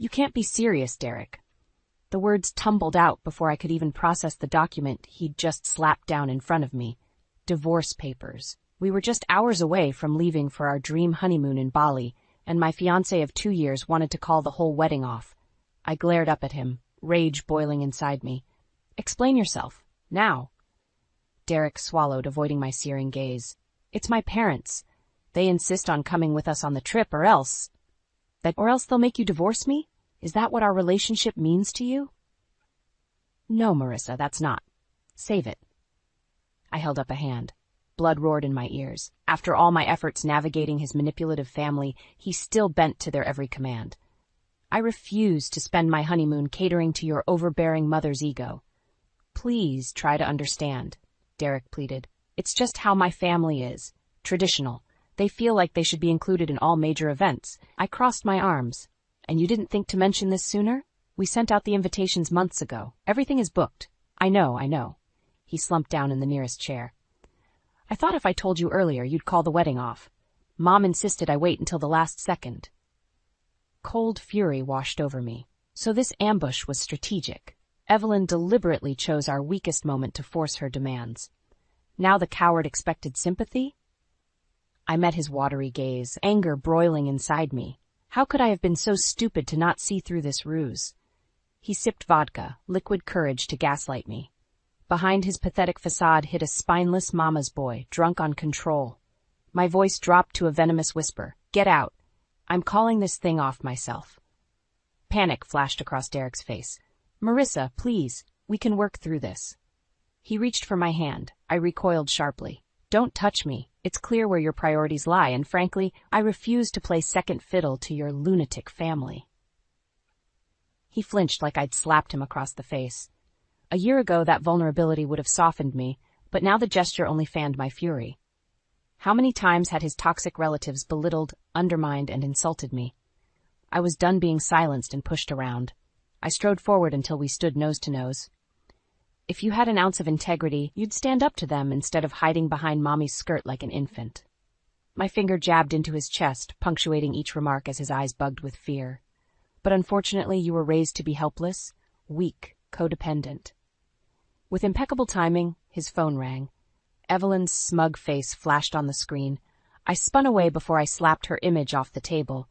You can't be serious, Derek. The words tumbled out before I could even process the document he'd just slapped down in front of me. Divorce papers. We were just hours away from leaving for our dream honeymoon in Bali, and my fiance of 2 years wanted to call the whole wedding off. I glared up at him, rage boiling inside me. Explain yourself. Now. Derek swallowed, avoiding my searing gaze. It's my parents. They insist on coming with us on the trip, or else they'll make you divorce me? Is that what our relationship means to you? No, Marissa, that's not. Save it. I held up a hand. Blood roared in my ears. After all my efforts navigating his manipulative family, he still bent to their every command. I refuse to spend my honeymoon catering to your overbearing mother's ego. Please try to understand, Derek pleaded. It's just how my family is. Traditional. They feel like they should be included in all major events. I crossed my arms. And you didn't think to mention this sooner? We sent out the invitations months ago. Everything is booked. I know. He slumped down in the nearest chair. I thought if I told you earlier, you'd call the wedding off. Mom insisted I wait until the last second. Cold fury washed over me. So this ambush was strategic. Evelyn deliberately chose our weakest moment to force her demands. Now the coward expected sympathy? I met his watery gaze, anger broiling inside me. How could I have been so stupid to not see through this ruse? He sipped vodka, liquid courage to gaslight me. Behind his pathetic facade hid a spineless mama's boy, drunk on control. My voice dropped to a venomous whisper. Get out. I'm calling this thing off myself. Panic flashed across Derek's face. Marissa, please, we can work through this. He reached for my hand. I recoiled sharply. Don't touch me. It's clear where your priorities lie, and frankly, I refuse to play second fiddle to your lunatic family. He flinched like I'd slapped him across the face. A year ago, that vulnerability would have softened me, but now the gesture only fanned my fury. How many times had his toxic relatives belittled, undermined, and insulted me? I was done being silenced and pushed around. I strode forward until we stood nose to nose. If you had an ounce of integrity, you'd stand up to them instead of hiding behind Mommy's skirt like an infant. My finger jabbed into his chest, punctuating each remark as his eyes bugged with fear. But unfortunately, you were raised to be helpless, weak, codependent. With impeccable timing, his phone rang. Evelyn's smug face flashed on the screen. I spun away before I slapped her image off the table.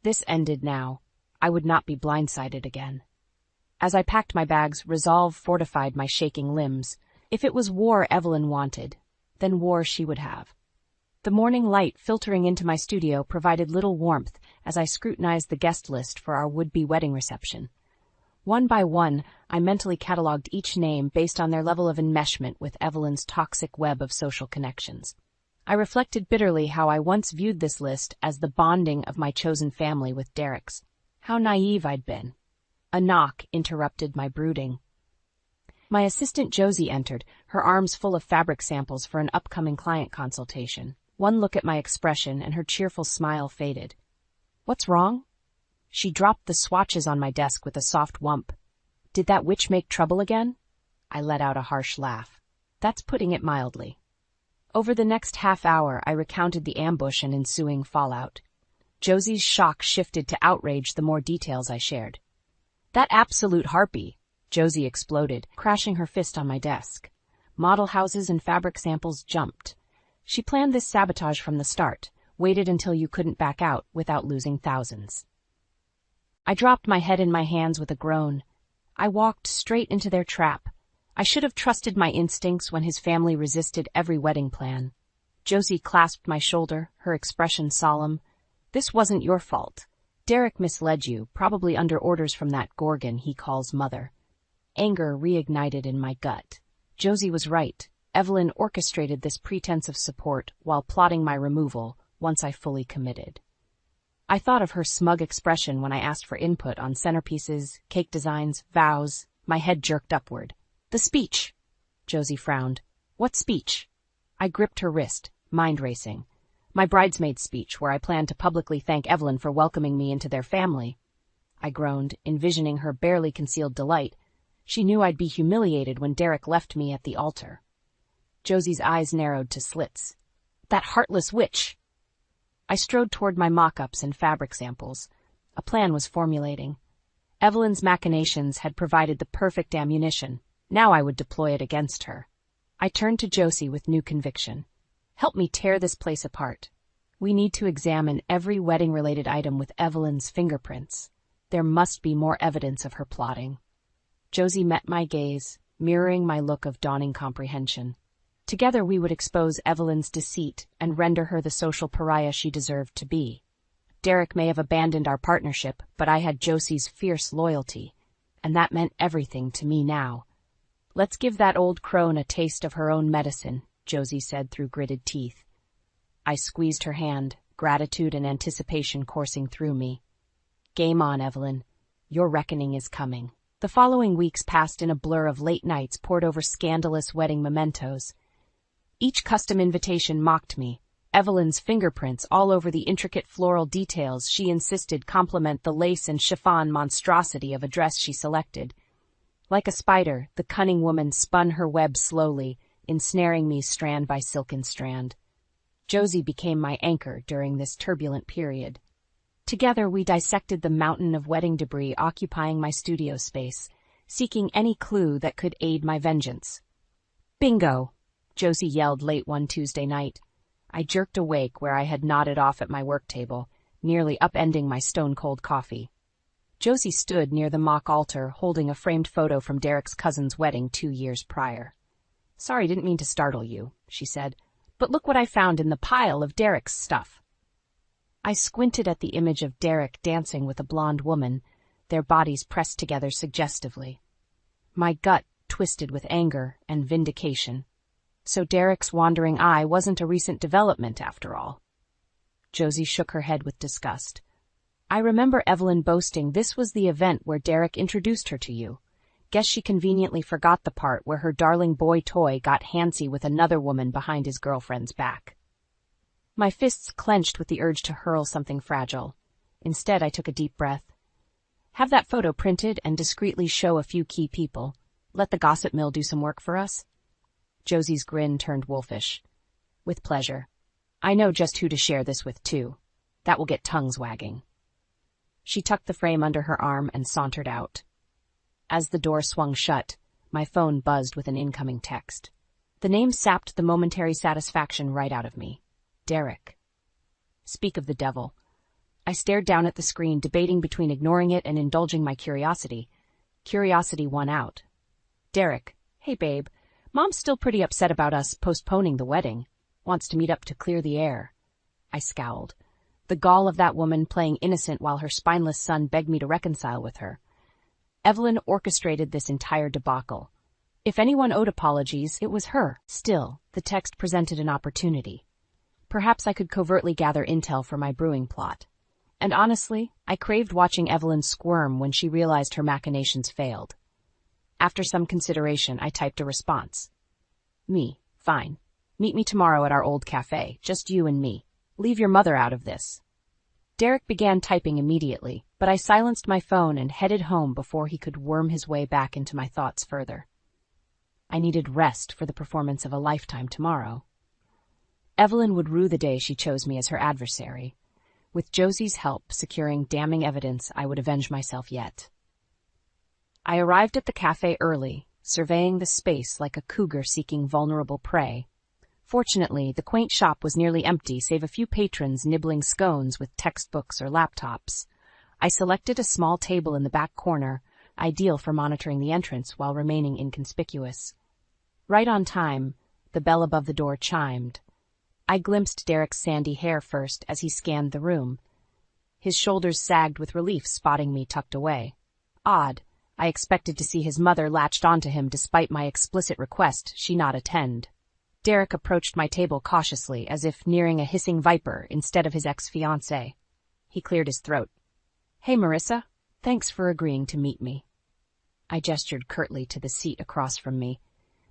This ended now. I would not be blindsided again. As I packed my bags, resolve fortified my shaking limbs. If it was war Evelyn wanted, then war she would have. The morning light filtering into my studio provided little warmth as I scrutinized the guest list for our would-be wedding reception. One by one, I mentally cataloged each name based on their level of enmeshment with Evelyn's toxic web of social connections. I reflected bitterly how I once viewed this list as the bonding of my chosen family with Derek's. How naive I'd been. A knock interrupted my brooding. My assistant Josie entered, her arms full of fabric samples for an upcoming client consultation. One look at my expression and her cheerful smile faded. What's wrong? She dropped the swatches on my desk with a soft whump. Did that witch make trouble again? I let out a harsh laugh. That's putting it mildly. Over the next half hour, I recounted the ambush and ensuing fallout. Josie's shock shifted to outrage the more details I shared. That absolute harpy, Josie exploded, crashing her fist on my desk. Model houses and fabric samples jumped. She planned this sabotage from the start, waited until you couldn't back out without losing thousands. I dropped my head in my hands with a groan. I walked straight into their trap. I should have trusted my instincts when his family resisted every wedding plan. Josie clasped my shoulder, her expression solemn. This wasn't your fault. Derek misled you, probably under orders from that gorgon he calls mother. Anger reignited in my gut. Josie was right. Evelyn orchestrated this pretense of support while plotting my removal once I fully committed. I thought of her smug expression when I asked for input on centerpieces, cake designs, vows. My head jerked upward. The speech. Josie frowned. What speech? I gripped her wrist, mind racing. My bridesmaid speech, where I planned to publicly thank Evelyn for welcoming me into their family. I groaned, envisioning her barely concealed delight. She knew I'd be humiliated when Derek left me at the altar. Josie's eyes narrowed to slits. That heartless witch! I strode toward my mock-ups and fabric samples. A plan was formulating. Evelyn's machinations had provided the perfect ammunition. Now I would deploy it against her. I turned to Josie with new conviction. Help me tear this place apart. We need to examine every wedding-related item with Evelyn's fingerprints. There must be more evidence of her plotting. Josie met my gaze, mirroring my look of dawning comprehension. Together we would expose Evelyn's deceit and render her the social pariah she deserved to be. Derek may have abandoned our partnership, but I had Josie's fierce loyalty, and that meant everything to me now. Let's give that old crone a taste of her own medicine, Josie said through gritted teeth. I squeezed her hand, gratitude and anticipation coursing through me. Game on, Evelyn. Your reckoning is coming. The following weeks passed in a blur of late nights pored over scandalous wedding mementos. Each custom invitation mocked me. Evelyn's fingerprints all over the intricate floral details she insisted complement the lace and chiffon monstrosity of a dress she selected. Like a spider, the cunning woman spun her web slowly, ensnaring me strand by silken strand. Josie became my anchor during this turbulent period. Together we dissected the mountain of wedding debris occupying my studio space, seeking any clue that could aid my vengeance. Bingo! Josie yelled late one Tuesday night. I jerked awake where I had nodded off at my work table, nearly upending my stone-cold coffee. Josie stood near the mock altar, holding a framed photo from Derek's cousin's wedding 2 years prior. Sorry, didn't mean to startle you, she said, but look what I found in the pile of Derek's stuff. I squinted at the image of Derek dancing with a blonde woman, their bodies pressed together suggestively. My gut twisted with anger and vindication. So Derek's wandering eye wasn't a recent development after all. Josie shook her head with disgust. I remember Evelyn boasting this was the event where Derek introduced her to you. Guess she conveniently forgot the part where her darling boy toy got handsy with another woman behind his girlfriend's back. My fists clenched with the urge to hurl something fragile. Instead, I took a deep breath. Have that photo printed and discreetly show a few key people. Let the gossip mill do some work for us. Josie's grin turned wolfish. With pleasure. I know just who to share this with, too. That will get tongues wagging. She tucked the frame under her arm and sauntered out. As the door swung shut, my phone buzzed with an incoming text. The name sapped the momentary satisfaction right out of me. Derek. Speak of the devil. I stared down at the screen, debating between ignoring it and indulging my curiosity. Curiosity won out. Derek. Hey, babe. Mom's still pretty upset about us postponing the wedding. Wants to meet up to clear the air. I scowled. The gall of that woman playing innocent while her spineless son begged me to reconcile with her. Evelyn orchestrated this entire debacle. If anyone owed apologies, it was her. Still, the text presented an opportunity. Perhaps I could covertly gather intel for my brewing plot. And honestly, I craved watching Evelyn squirm when she realized her machinations failed. After some consideration, I typed a response. Me, fine. Meet me tomorrow at our old cafe, just you and me. Leave your mother out of this. Derek began typing immediately, but I silenced my phone and headed home before he could worm his way back into my thoughts further. I needed rest for the performance of a lifetime tomorrow. Evelyn would rue the day she chose me as her adversary. With Josie's help securing damning evidence, I would avenge myself yet. I arrived at the cafe early, surveying the space like a cougar seeking vulnerable prey. Fortunately, the quaint shop was nearly empty, save a few patrons nibbling scones with textbooks or laptops. I selected a small table in the back corner, ideal for monitoring the entrance while remaining inconspicuous. Right on time, the bell above the door chimed. I glimpsed Derek's sandy hair first as he scanned the room. His shoulders sagged with relief, spotting me tucked away. Odd. I expected to see his mother latched onto him despite my explicit request she not attend. Derek approached my table cautiously, as if nearing a hissing viper instead of his ex-fiance. He cleared his throat. Hey, Marissa. Thanks for agreeing to meet me. I gestured curtly to the seat across from me.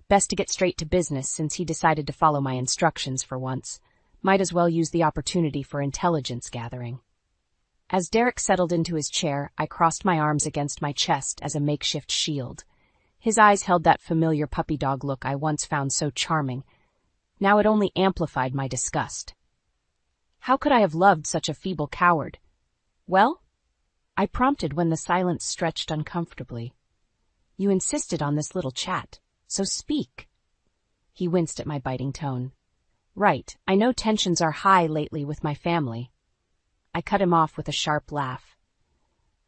Best to get straight to business since he decided to follow my instructions for once. Might as well use the opportunity for intelligence gathering. As Derek settled into his chair, I crossed my arms against my chest as a makeshift shield. His eyes held that familiar puppy dog look I once found so charming. Now it only amplified my disgust. How could I have loved such a feeble coward? Well, I prompted when the silence stretched uncomfortably. You insisted on this little chat, so speak. He winced at my biting tone. Right, I know tensions are high lately with my family. I cut him off with a sharp laugh.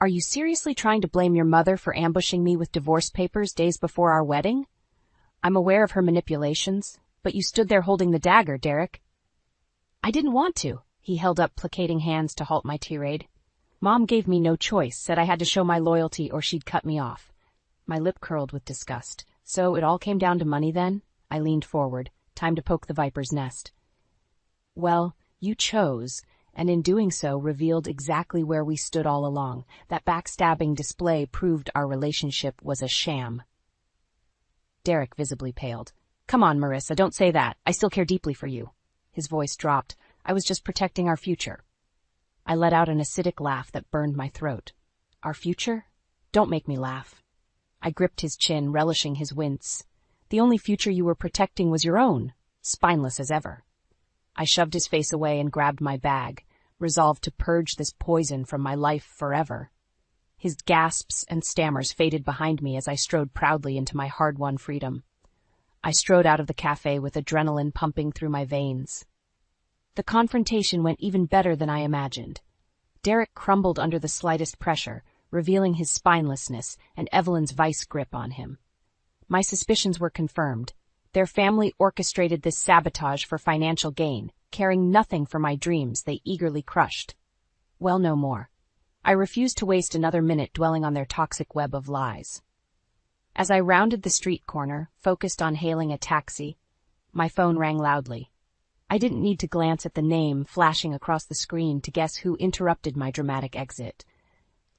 Are you seriously trying to blame your mother for ambushing me with divorce papers days before our wedding? I'm aware of her manipulations, but you stood there holding the dagger, Derek. I didn't want to. He held up placating hands to halt my tirade. Mom gave me no choice, said I had to show my loyalty or she'd cut me off. My lip curled with disgust. So it all came down to money then? I leaned forward. Time to poke the viper's nest. Well, you chose, and in doing so revealed exactly where we stood all along. That backstabbing display proved our relationship was a sham. Derek visibly paled. Come on, Marissa, don't say that. I still care deeply for you. His voice dropped. I was just protecting our future. I let out an acidic laugh that burned my throat. Our future? Don't make me laugh. I gripped his chin, relishing his wince. The only future you were protecting was your own, spineless as ever. I shoved his face away and grabbed my bag, resolved to purge this poison from my life forever. His gasps and stammers faded behind me as I strode proudly into my hard-won freedom. I strode out of the cafe with adrenaline pumping through my veins. The confrontation went even better than I imagined. Derek crumbled under the slightest pressure, revealing his spinelessness and Evelyn's vice grip on him. My suspicions were confirmed. Their family orchestrated this sabotage for financial gain, caring nothing for my dreams they eagerly crushed. Well, no more. I refused to waste another minute dwelling on their toxic web of lies. As I rounded the street corner, focused on hailing a taxi, my phone rang loudly. I didn't need to glance at the name flashing across the screen to guess who interrupted my dramatic exit.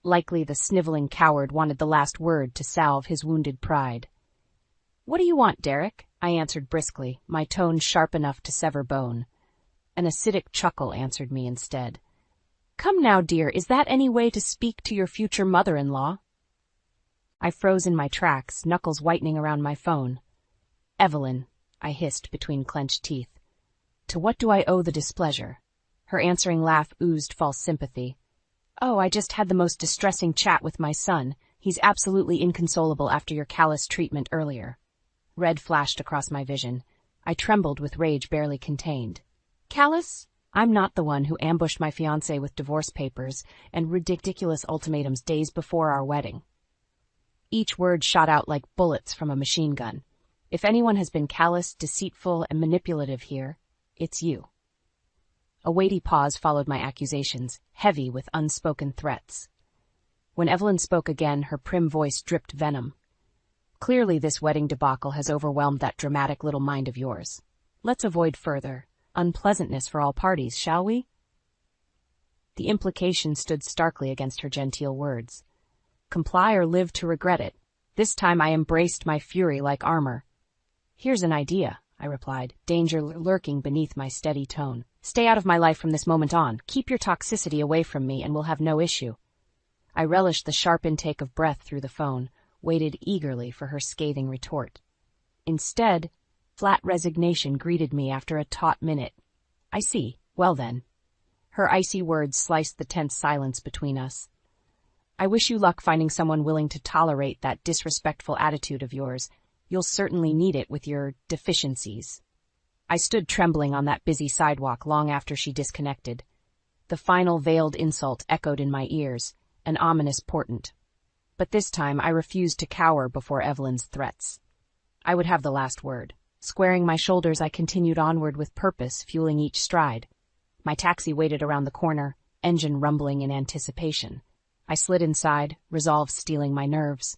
Likely the sniveling coward wanted the last word to salve his wounded pride. What do you want, Derek? I answered briskly, my tone sharp enough to sever bone. An acidic chuckle answered me instead. Come now, dear, is that any way to speak to your future mother-in-law? I froze in my tracks, knuckles whitening around my phone. Evelyn, I hissed between clenched teeth. To what do I owe the displeasure? Her answering laugh oozed false sympathy. Oh, I just had the most distressing chat with my son. He's absolutely inconsolable after your callous treatment earlier. Red flashed across my vision. I trembled with rage barely contained. Callous? I'm not the one who ambushed my fiance with divorce papers and ridiculous ultimatums days before our wedding. Each word shot out like bullets from a machine gun. If anyone has been callous, deceitful, and manipulative here, it's you. A weighty pause followed my accusations, heavy with unspoken threats. When Evelyn spoke again, her prim voice dripped venom. Clearly this wedding debacle has overwhelmed that dramatic little mind of yours. Let's avoid further unpleasantness for all parties, shall we? The implication stood starkly against her genteel words. Comply or live to regret it. This time I embraced my fury like armor. Here's an idea, I replied, danger lurking beneath my steady tone. Stay out of my life from this moment on. Keep your toxicity away from me and we'll have no issue. I relished the sharp intake of breath through the phone, waited eagerly for her scathing retort. Instead, flat resignation greeted me after a taut minute. I see. Well then. Her icy words sliced the tense silence between us. I wish you luck finding someone willing to tolerate that disrespectful attitude of yours. You'll certainly need it with your deficiencies. I stood trembling on that busy sidewalk long after she disconnected. The final veiled insult echoed in my ears, an ominous portent. But this time I refused to cower before Evelyn's threats. I would have the last word. Squaring my shoulders, I continued onward with purpose, fueling each stride. My taxi waited around the corner, engine rumbling in anticipation. I slid inside, resolve stealing my nerves.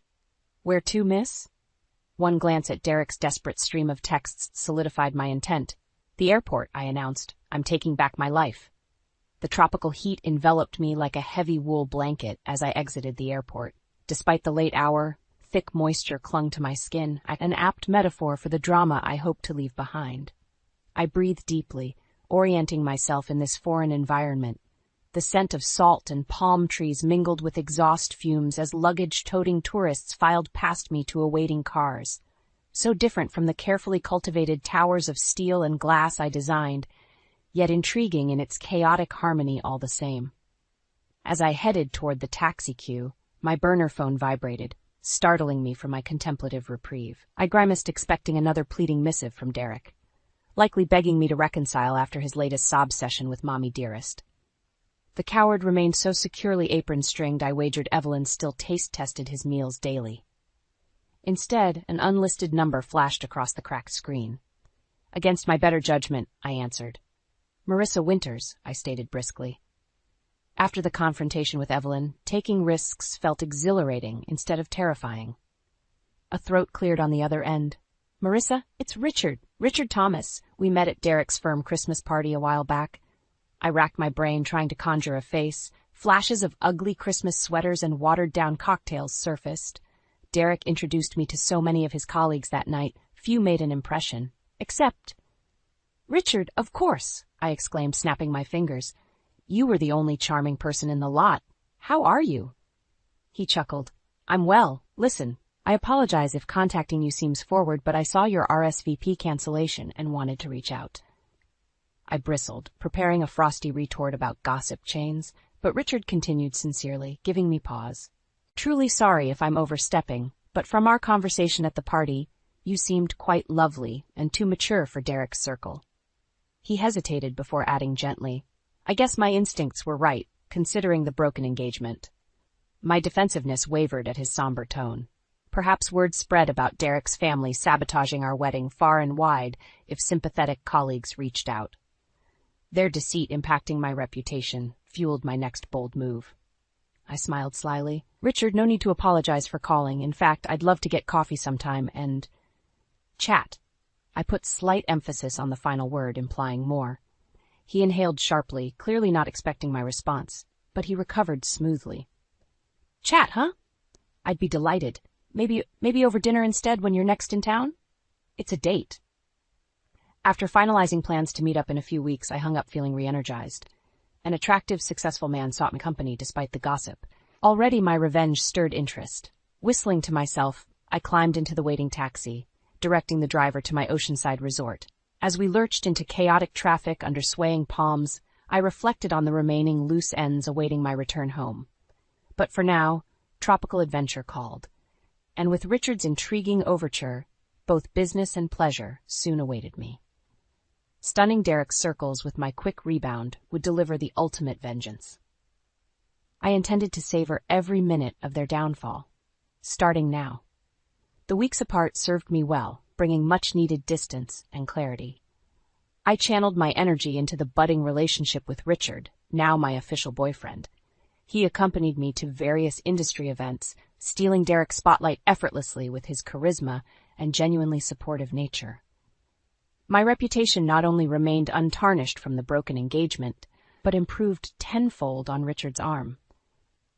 Where to, miss? One glance at Derek's desperate stream of texts solidified my intent. The airport, I announced. I'm taking back my life. The tropical heat enveloped me like a heavy wool blanket as I exited the airport. Despite the late hour, thick moisture clung to my skin, an apt metaphor for the drama I hoped to leave behind. I breathed deeply, orienting myself in this foreign environment. The scent of salt and palm trees mingled with exhaust fumes as luggage-toting tourists filed past me to awaiting cars. So different from the carefully cultivated towers of steel and glass I designed, yet intriguing in its chaotic harmony all the same. As I headed toward the taxi queue, my burner phone vibrated, startling me from my contemplative reprieve. I grimaced, expecting another pleading missive from Derek, likely begging me to reconcile after his latest sob session with Mommy Dearest. The coward remained so securely apron-stringed I wagered Evelyn still taste-tested his meals daily. Instead, an unlisted number flashed across the cracked screen. Against my better judgment, I answered. "Marissa Winters," I stated briskly. After the confrontation with Evelyn, taking risks felt exhilarating instead of terrifying. A throat cleared on the other end. "Marissa, it's Richard Thomas. We met at Derek's firm Christmas party a while back." I racked my brain trying to conjure a face. Flashes of ugly Christmas sweaters and watered-down cocktails surfaced. Derek introduced me to so many of his colleagues that night, few made an impression. Except... "Richard, of course," I exclaimed, snapping my fingers. "You were the only charming person in the lot. How are you?" He chuckled. "I'm well. Listen, I apologize if contacting you seems forward, but I saw your RSVP cancellation and wanted to reach out." I bristled, preparing a frosty retort about gossip chains, but Richard continued sincerely, giving me pause. "Truly sorry if I'm overstepping, but from our conversation at the party, you seemed quite lovely and too mature for Derek's circle." He hesitated before adding gently, "I guess my instincts were right, considering the broken engagement." My defensiveness wavered at his somber tone. Perhaps word spread about Derek's family sabotaging our wedding far and wide if sympathetic colleagues reached out. Their deceit impacting my reputation fueled my next bold move. I smiled slyly. "Richard, no need to apologize for calling. In fact, I'd love to get coffee sometime and... chat." I put slight emphasis on the final word, implying more. He inhaled sharply, clearly not expecting my response, but he recovered smoothly. "Chat, huh? I'd be delighted. Maybe over dinner instead when you're next in town? It's a date." After finalizing plans to meet up in a few weeks, I hung up feeling re-energized. An attractive, successful man sought my company despite the gossip. Already my revenge stirred interest. Whistling to myself, I climbed into the waiting taxi, directing the driver to my oceanside resort. As we lurched into chaotic traffic under swaying palms, I reflected on the remaining loose ends awaiting my return home. But for now, tropical adventure called. And with Richard's intriguing overture, both business and pleasure soon awaited me. Stunning Derek's circles with my quick rebound would deliver the ultimate vengeance. I intended to savor every minute of their downfall, starting now. The weeks apart served me well, bringing much-needed distance and clarity. I channeled my energy into the budding relationship with Richard, now my official boyfriend. He accompanied me to various industry events, stealing Derek's spotlight effortlessly with his charisma and genuinely supportive nature. My reputation not only remained untarnished from the broken engagement, but improved tenfold on Richard's arm.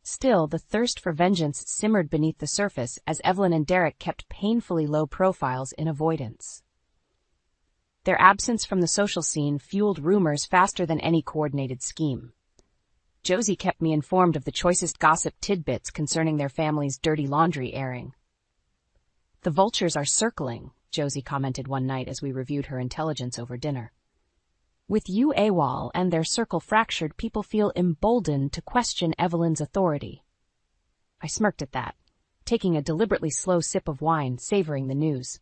Still, the thirst for vengeance simmered beneath the surface as Evelyn and Derek kept painfully low profiles in avoidance. Their absence from the social scene fueled rumors faster than any coordinated scheme. Josie kept me informed of the choicest gossip tidbits concerning their family's dirty laundry airing. "The vultures are circling," Josie commented one night as we reviewed her intelligence over dinner. "With you AWOL and their circle fractured, people feel emboldened to question Evelyn's authority." I smirked at that, taking a deliberately slow sip of wine, savoring the news.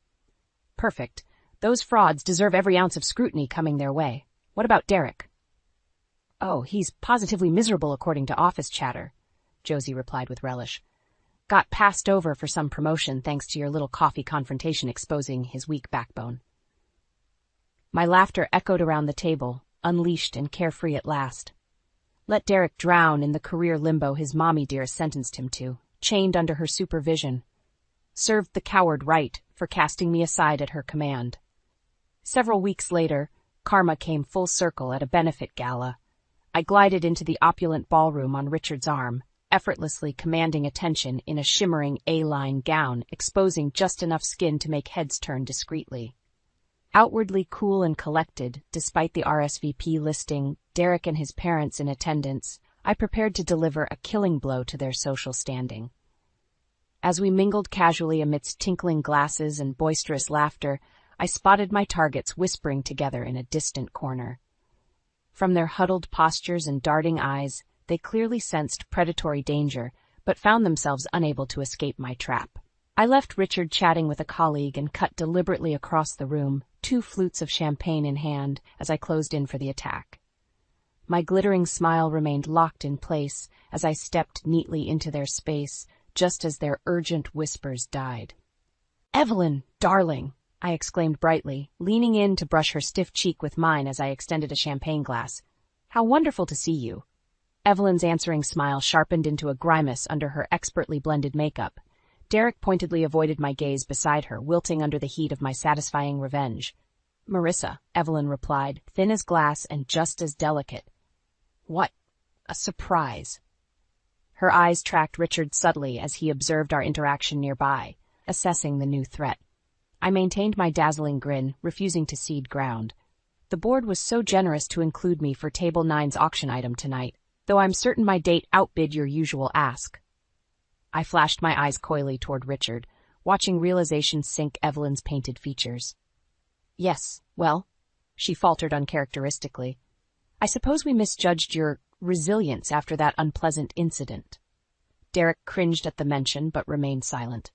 Perfect. Those frauds deserve every ounce of scrutiny coming their way. What about Derek? "Oh, he's positively miserable according to office chatter," Josie replied with relish. "Got passed over for some promotion thanks to your little coffee confrontation exposing his weak backbone." My laughter echoed around the table, unleashed and carefree at last. Let Derek drown in the career limbo his mommy dear sentenced him to, chained under her supervision. Served the coward right for casting me aside at her command. Several weeks later, karma came full circle at a benefit gala. I glided into the opulent ballroom on Richard's arm, effortlessly commanding attention in a shimmering A-line gown, exposing just enough skin to make heads turn discreetly. Outwardly cool and collected, despite the RSVP listing, Derek and his parents in attendance, I prepared to deliver a killing blow to their social standing. As we mingled casually amidst tinkling glasses and boisterous laughter, I spotted my targets whispering together in a distant corner. From their huddled postures and darting eyes, they they clearly sensed predatory danger, but found themselves unable to escape my trap. I left Richard chatting with a colleague and cut deliberately across the room, 2 flutes of champagne in hand, as I closed in for the attack. My glittering smile remained locked in place as I stepped neatly into their space, just as their urgent whispers died. "Evelyn, darling!" I exclaimed brightly, leaning in to brush her stiff cheek with mine as I extended a champagne glass. "How wonderful to see you." Evelyn's answering smile sharpened into a grimace under her expertly blended makeup. Derek pointedly avoided my gaze beside her, wilting under the heat of my satisfying revenge. "Marissa," Evelyn replied, thin as glass and just as delicate. "What a surprise." Her eyes tracked Richard subtly as he observed our interaction nearby, assessing the new threat. I maintained my dazzling grin, refusing to cede ground. The board was so generous to include me for Table 9's auction item tonight, though I'm certain my date outbid your usual ask. I flashed my eyes coyly toward Richard, watching realization sink Evelyn's painted features. "Yes, well," she faltered uncharacteristically. "I suppose we misjudged your resilience after that unpleasant incident." Derek cringed at the mention, but remained silent.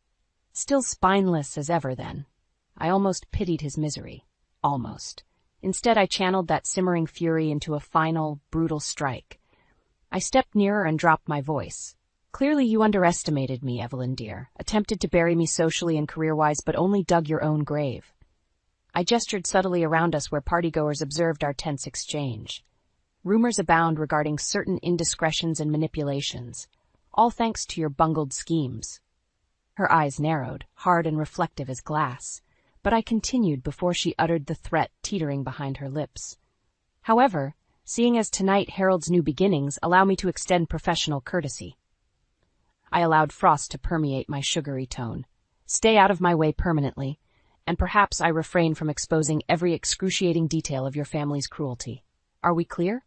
Still spineless as ever then. I almost pitied his misery. Almost. Instead, I channeled that simmering fury into a final, brutal strike. I stepped nearer and dropped my voice. "Clearly you underestimated me, Evelyn dear, attempted to bury me socially and career-wise, but only dug your own grave." I gestured subtly around us where partygoers observed our tense exchange. Rumors abound regarding certain indiscretions and manipulations, all thanks to your bungled schemes. Her eyes narrowed, hard and reflective as glass, but I continued before she uttered the threat teetering behind her lips. "However, seeing as tonight heralds new beginnings, allow me to extend professional courtesy." I allowed frost to permeate my sugary tone. "Stay out of my way permanently, and perhaps I refrain from exposing every excruciating detail of your family's cruelty. Are we clear?"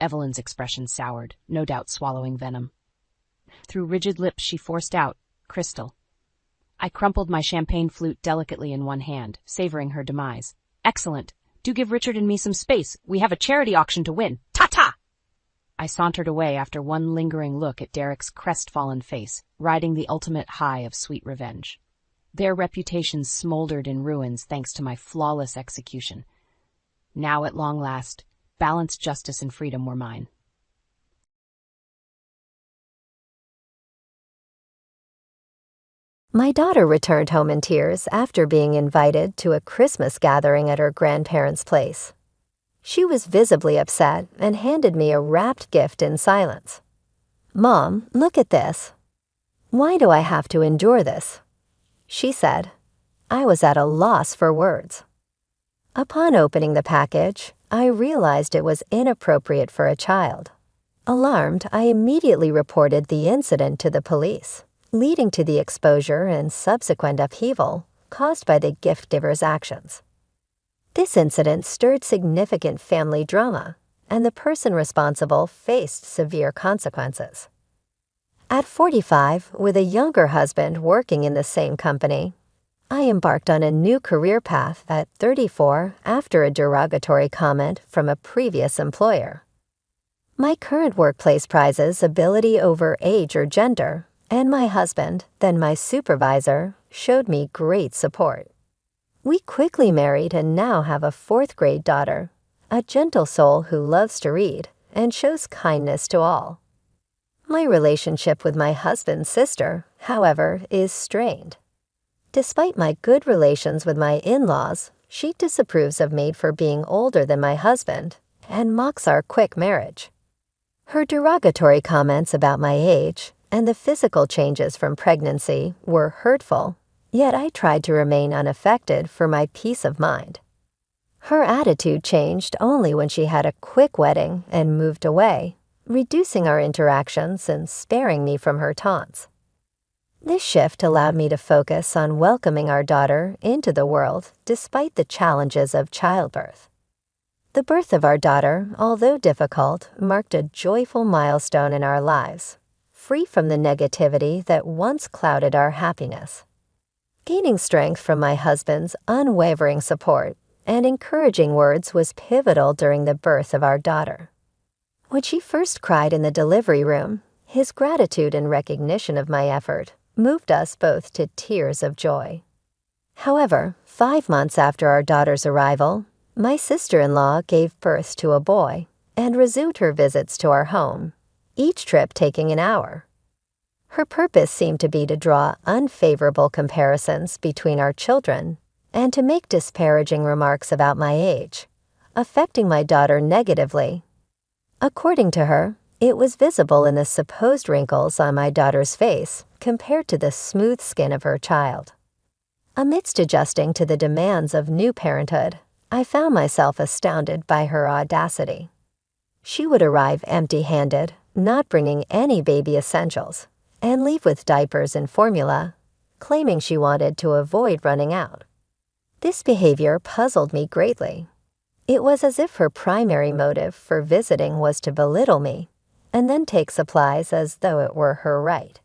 Evelyn's expression soured, no doubt swallowing venom. Through rigid lips she forced out, "Crystal." I crumpled my champagne flute delicately in one hand, savoring her demise. "Excellent. Do give Richard and me some space. We have a charity auction to win. Ta-ta!" I sauntered away after one lingering look at Derek's crestfallen face, riding the ultimate high of sweet revenge. Their reputations smoldered in ruins thanks to my flawless execution. Now, at long last, balanced justice and freedom were mine. My daughter returned home in tears after being invited to a Christmas gathering at her grandparents' place. She was visibly upset and handed me a wrapped gift in silence. "Mom, look at this. Why do I have to endure this?" she said. I was at a loss for words. Upon opening the package, I realized it was inappropriate for a child. Alarmed, I immediately reported the incident to the police, leading to the exposure and subsequent upheaval caused by the gift giver's actions. This incident stirred significant family drama, and the person responsible faced severe consequences. At 45, with a younger husband working in the same company, I embarked on a new career path at 34 after a derogatory comment from a previous employer. My current workplace prizes ability over age or gender, and my husband, then my supervisor, showed me great support. We quickly married and now have a 4th-grade daughter, a gentle soul who loves to read and shows kindness to all. My relationship with my husband's sister, however, is strained. Despite my good relations with my in-laws, she disapproves of me for being older than my husband and mocks our quick marriage. Her derogatory comments about my age and the physical changes from pregnancy were hurtful, yet I tried to remain unaffected for my peace of mind. Her attitude changed only when she had a quick wedding and moved away, reducing our interactions and sparing me from her taunts. This shift allowed me to focus on welcoming our daughter into the world despite the challenges of childbirth. The birth of our daughter, although difficult, marked a joyful milestone in our lives, free from the negativity that once clouded our happiness. Gaining strength from my husband's unwavering support and encouraging words was pivotal during the birth of our daughter. When she first cried in the delivery room, his gratitude and recognition of my effort moved us both to tears of joy. However, 5 months after our daughter's arrival, my sister-in-law gave birth to a boy and resumed her visits to our home, each trip taking an hour. Her purpose seemed to be to draw unfavorable comparisons between our children and to make disparaging remarks about my age, affecting my daughter negatively. According to her, it was visible in the supposed wrinkles on my daughter's face compared to the smooth skin of her child. Amidst adjusting to the demands of new parenthood, I found myself astounded by her audacity. She would arrive empty-handed, not bringing any baby essentials, and leave with diapers and formula, claiming she wanted to avoid running out. This behavior puzzled me greatly. It was as if her primary motive for visiting was to belittle me, and then take supplies as though it were her right.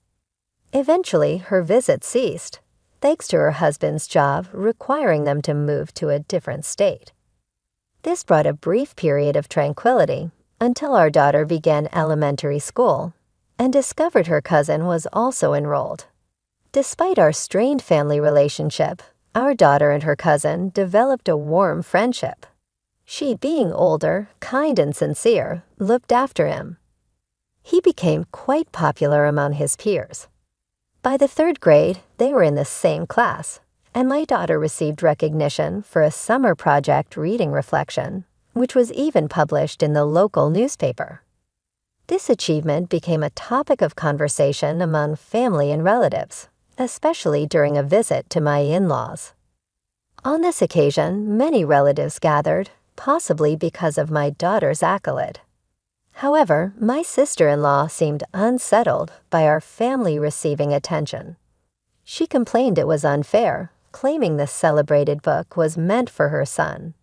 Eventually, her visits ceased, thanks to her husband's job requiring them to move to a different state. This brought a brief period of tranquility until our daughter began elementary school and discovered her cousin was also enrolled. Despite our strained family relationship, our daughter and her cousin developed a warm friendship. She, being older, kind and sincere, looked after him. He became quite popular among his peers. By the 3rd grade, they were in the same class, and my daughter received recognition for a summer project reading reflection, which was even published in the local newspaper. This achievement became a topic of conversation among family and relatives, especially during a visit to my in-laws. On this occasion, many relatives gathered, possibly because of my daughter's accolade. However, my sister-in-law seemed unsettled by our family receiving attention. She complained it was unfair, claiming the celebrated book was meant for her son.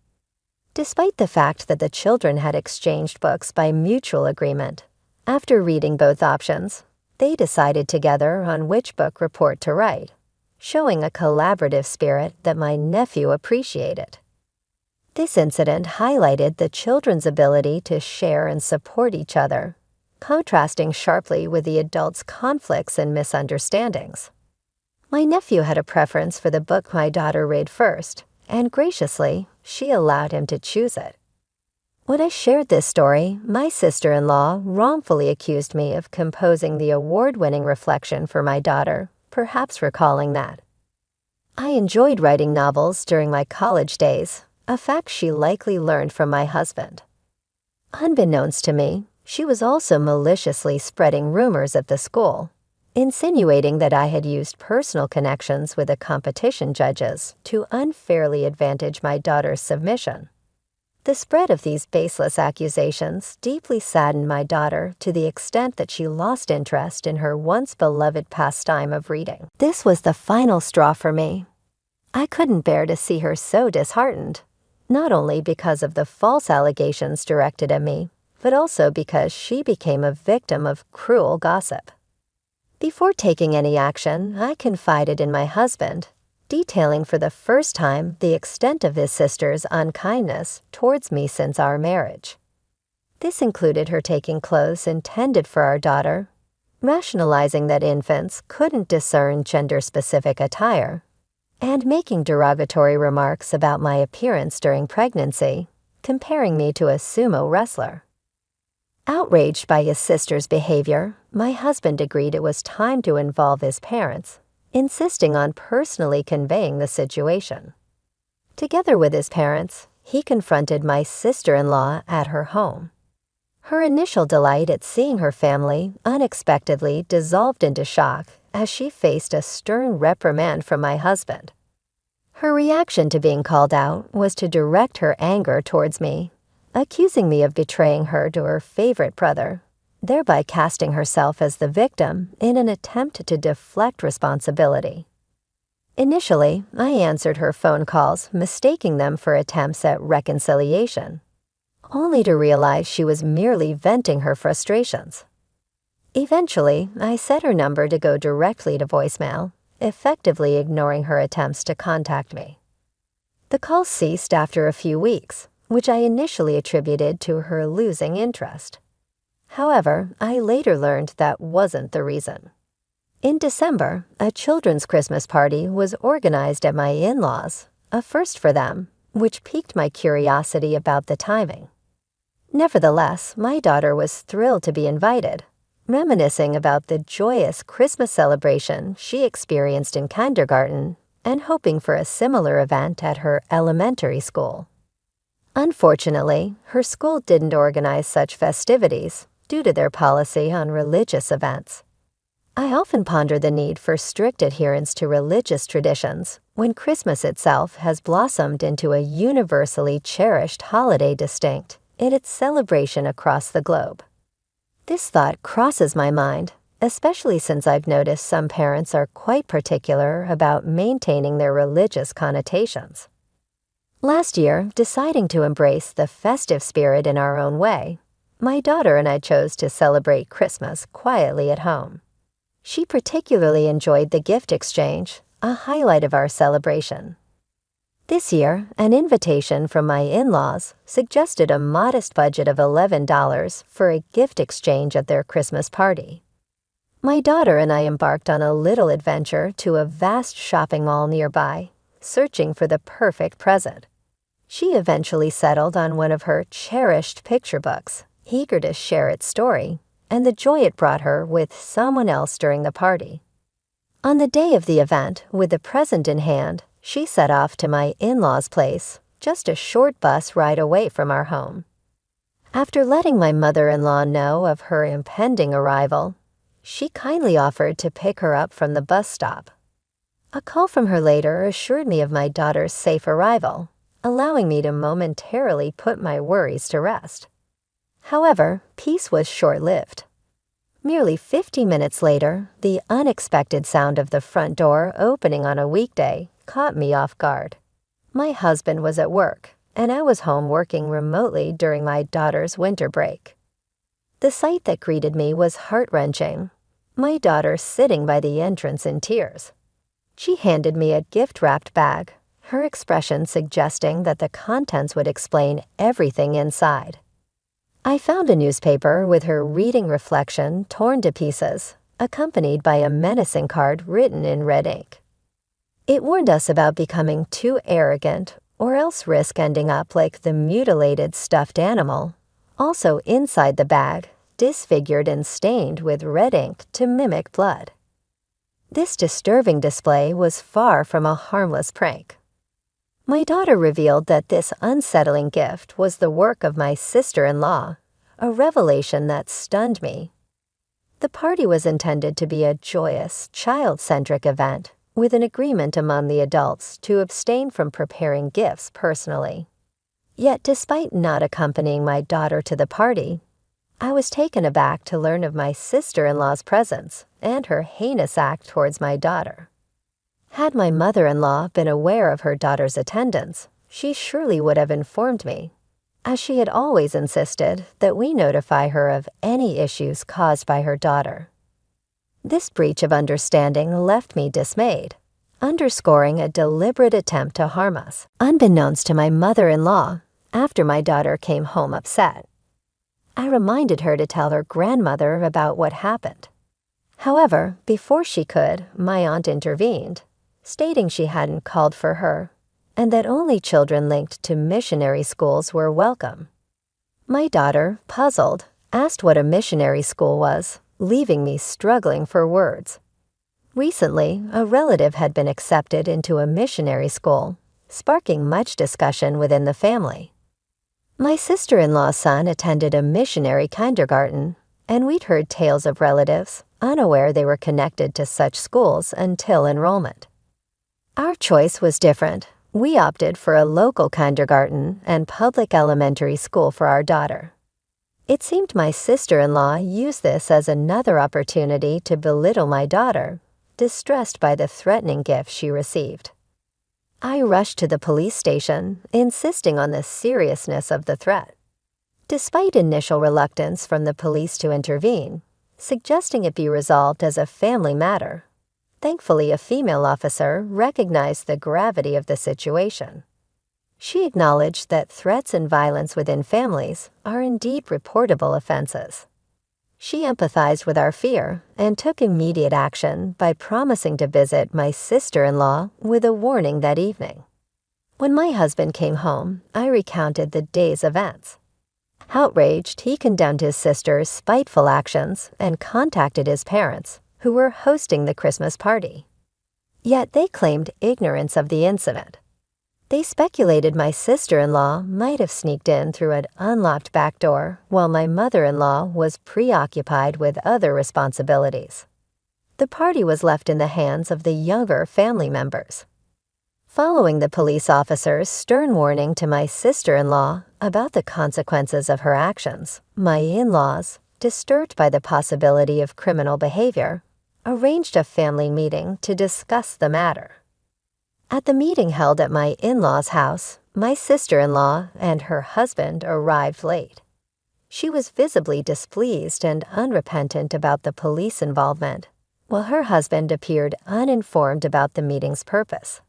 Despite the fact that the children had exchanged books by mutual agreement, after reading both options, they decided together on which book report to write, showing a collaborative spirit that my nephew appreciated. This incident highlighted the children's ability to share and support each other, contrasting sharply with the adults' conflicts and misunderstandings. My nephew had a preference for the book my daughter read first, and graciously, she allowed him to choose it. When I shared this story, my sister-in-law wrongfully accused me of composing the award-winning reflection for my daughter, perhaps recalling that. I enjoyed writing novels during my college days, a fact she likely learned from my husband. Unbeknownst to me, she was also maliciously spreading rumors at the school, insinuating that I had used personal connections with the competition judges to unfairly advantage my daughter's submission. The spread of these baseless accusations deeply saddened my daughter to the extent that she lost interest in her once beloved pastime of reading. This was the final straw for me. I couldn't bear to see her so disheartened, not only because of the false allegations directed at me, but also because she became a victim of cruel gossip. Before taking any action, I confided in my husband, detailing for the first time the extent of his sister's unkindness towards me since our marriage. This included her taking clothes intended for our daughter, rationalizing that infants couldn't discern gender-specific attire, and making derogatory remarks about my appearance during pregnancy, comparing me to a sumo wrestler. Outraged by his sister's behavior, my husband agreed it was time to involve his parents, insisting on personally conveying the situation. Together with his parents, he confronted my sister-in-law at her home. Her initial delight at seeing her family unexpectedly dissolved into shock as she faced a stern reprimand from my husband. Her reaction to being called out was to direct her anger towards me, accusing me of betraying her to her favorite brother, thereby casting herself as the victim in an attempt to deflect responsibility. Initially, I answered her phone calls, mistaking them for attempts at reconciliation, only to realize she was merely venting her frustrations. Eventually, I set her number to go directly to voicemail, effectively ignoring her attempts to contact me. The call ceased after a few weeks, which I initially attributed to her losing interest. However, I later learned that wasn't the reason. In December, a children's Christmas party was organized at my in-laws, a first for them, which piqued my curiosity about the timing. Nevertheless, my daughter was thrilled to be invited, reminiscing about the joyous Christmas celebration she experienced in kindergarten and hoping for a similar event at her elementary school. Unfortunately, her school didn't organize such festivities due to their policy on religious events. I often ponder the need for strict adherence to religious traditions when Christmas itself has blossomed into a universally cherished holiday distinct in its celebration across the globe. This thought crosses my mind, especially since I've noticed some parents are quite particular about maintaining their religious connotations. Last year, deciding to embrace the festive spirit in our own way, my daughter and I chose to celebrate Christmas quietly at home. She particularly enjoyed the gift exchange, a highlight of our celebration. This year, an invitation from my in-laws suggested a modest budget of $11 for a gift exchange at their Christmas party. My daughter and I embarked on a little adventure to a vast shopping mall nearby, searching for the perfect present. She eventually settled on one of her cherished picture books, eager to share its story and the joy it brought her with someone else during the party. On the day of the event, with the present in hand, she set off to my in-laws' place, just a short bus ride away from our home. After letting my mother-in-law know of her impending arrival, she kindly offered to pick her up from the bus stop. A call from her later assured me of my daughter's safe arrival, allowing me to momentarily put my worries to rest. However, peace was short-lived. Merely 50 minutes later, the unexpected sound of the front door opening on a weekday caught me off guard. My husband was at work, and I was home working remotely during my daughter's winter break. The sight that greeted me was heart-wrenching, my daughter sitting by the entrance in tears. She handed me a gift-wrapped bag, her expression suggesting that the contents would explain everything inside. I found a newspaper with her reading reflection torn to pieces, accompanied by a menacing card written in red ink. It warned us about becoming too arrogant or else risk ending up like the mutilated stuffed animal, also inside the bag, disfigured and stained with red ink to mimic blood. This disturbing display was far from a harmless prank. My daughter revealed that this unsettling gift was the work of my sister-in-law, a revelation that stunned me. The party was intended to be a joyous, child-centric event, with an agreement among the adults to abstain from preparing gifts personally. Yet despite not accompanying my daughter to the party, I was taken aback to learn of my sister-in-law's presence and her heinous act towards my daughter. Had my mother-in-law been aware of her daughter's attendance, she surely would have informed me, as she had always insisted that we notify her of any issues caused by her daughter. This breach of understanding left me dismayed, underscoring a deliberate attempt to harm us, unbeknownst to my mother-in-law, after my daughter came home upset. I reminded her to tell her grandmother about what happened. However, before she could, my aunt intervened, stating she hadn't called for her, and that only children linked to missionary schools were welcome. My daughter, puzzled, asked what a missionary school was, leaving me struggling for words. Recently, a relative had been accepted into a missionary school, sparking much discussion within the family. My sister-in-law's son attended a missionary kindergarten, and we'd heard tales of relatives, unaware they were connected to such schools until enrollment. Our choice was different. We opted for a local kindergarten and public elementary school for our daughter. It seemed my sister-in-law used this as another opportunity to belittle my daughter, distressed by the threatening gift she received. I rushed to the police station, insisting on the seriousness of the threat. Despite initial reluctance from the police to intervene, suggesting it be resolved as a family matter, thankfully a female officer recognized the gravity of the situation. She acknowledged that threats and violence within families are indeed reportable offenses. She empathized with our fear and took immediate action by promising to visit my sister-in-law with a warning that evening. When my husband came home, I recounted the day's events. Outraged, he condemned his sister's spiteful actions and contacted his parents, who were hosting the Christmas party. Yet they claimed ignorance of the incident. They speculated my sister-in-law might have sneaked in through an unlocked back door while my mother-in-law was preoccupied with other responsibilities. The party was left in the hands of the younger family members. Following the police officer's stern warning to my sister-in-law about the consequences of her actions, my in-laws, disturbed by the possibility of criminal behavior, arranged a family meeting to discuss the matter. At the meeting held at my in-laws' house, my sister-in-law and her husband arrived late. She was visibly displeased and unrepentant about the police involvement, while her husband appeared uninformed about the meeting's purpose.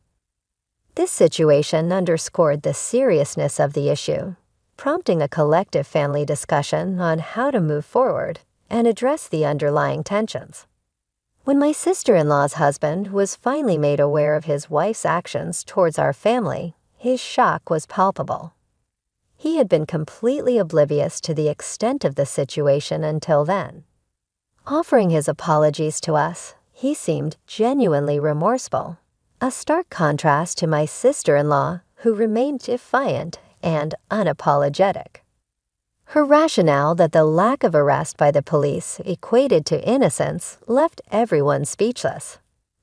This situation underscored the seriousness of the issue, prompting a collective family discussion on how to move forward and address the underlying tensions. When my sister-in-law's husband was finally made aware of his wife's actions towards our family, his shock was palpable. He had been completely oblivious to the extent of the situation until then. Offering his apologies to us, he seemed genuinely remorseful, a stark contrast to my sister-in-law, who remained defiant and unapologetic. Her rationale that the lack of arrest by the police equated to innocence left everyone speechless,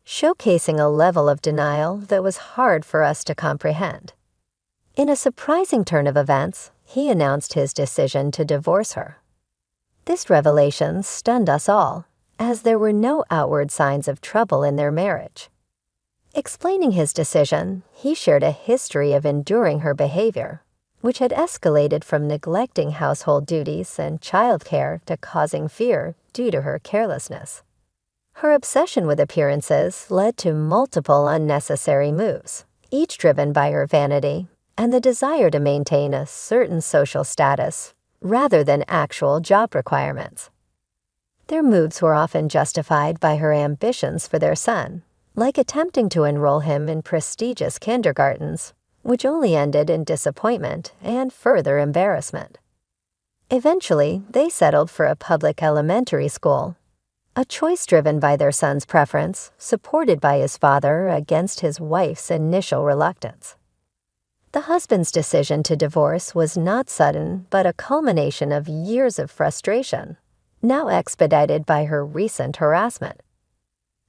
showcasing a level of denial that was hard for us to comprehend. In a surprising turn of events, he announced his decision to divorce her. This revelation stunned us all, as there were no outward signs of trouble in their marriage. Explaining his decision, he shared a history of enduring her behavior, which had escalated from neglecting household duties and childcare to causing fear due to her carelessness. Her obsession with appearances led to multiple unnecessary moves, each driven by her vanity and the desire to maintain a certain social status rather than actual job requirements. Their moves were often justified by her ambitions for their son, like attempting to enroll him in prestigious kindergartens, which only ended in disappointment and further embarrassment. Eventually, they settled for a public elementary school, a choice driven by their son's preference, supported by his father against his wife's initial reluctance. The husband's decision to divorce was not sudden, but a culmination of years of frustration, now expedited by her recent harassment.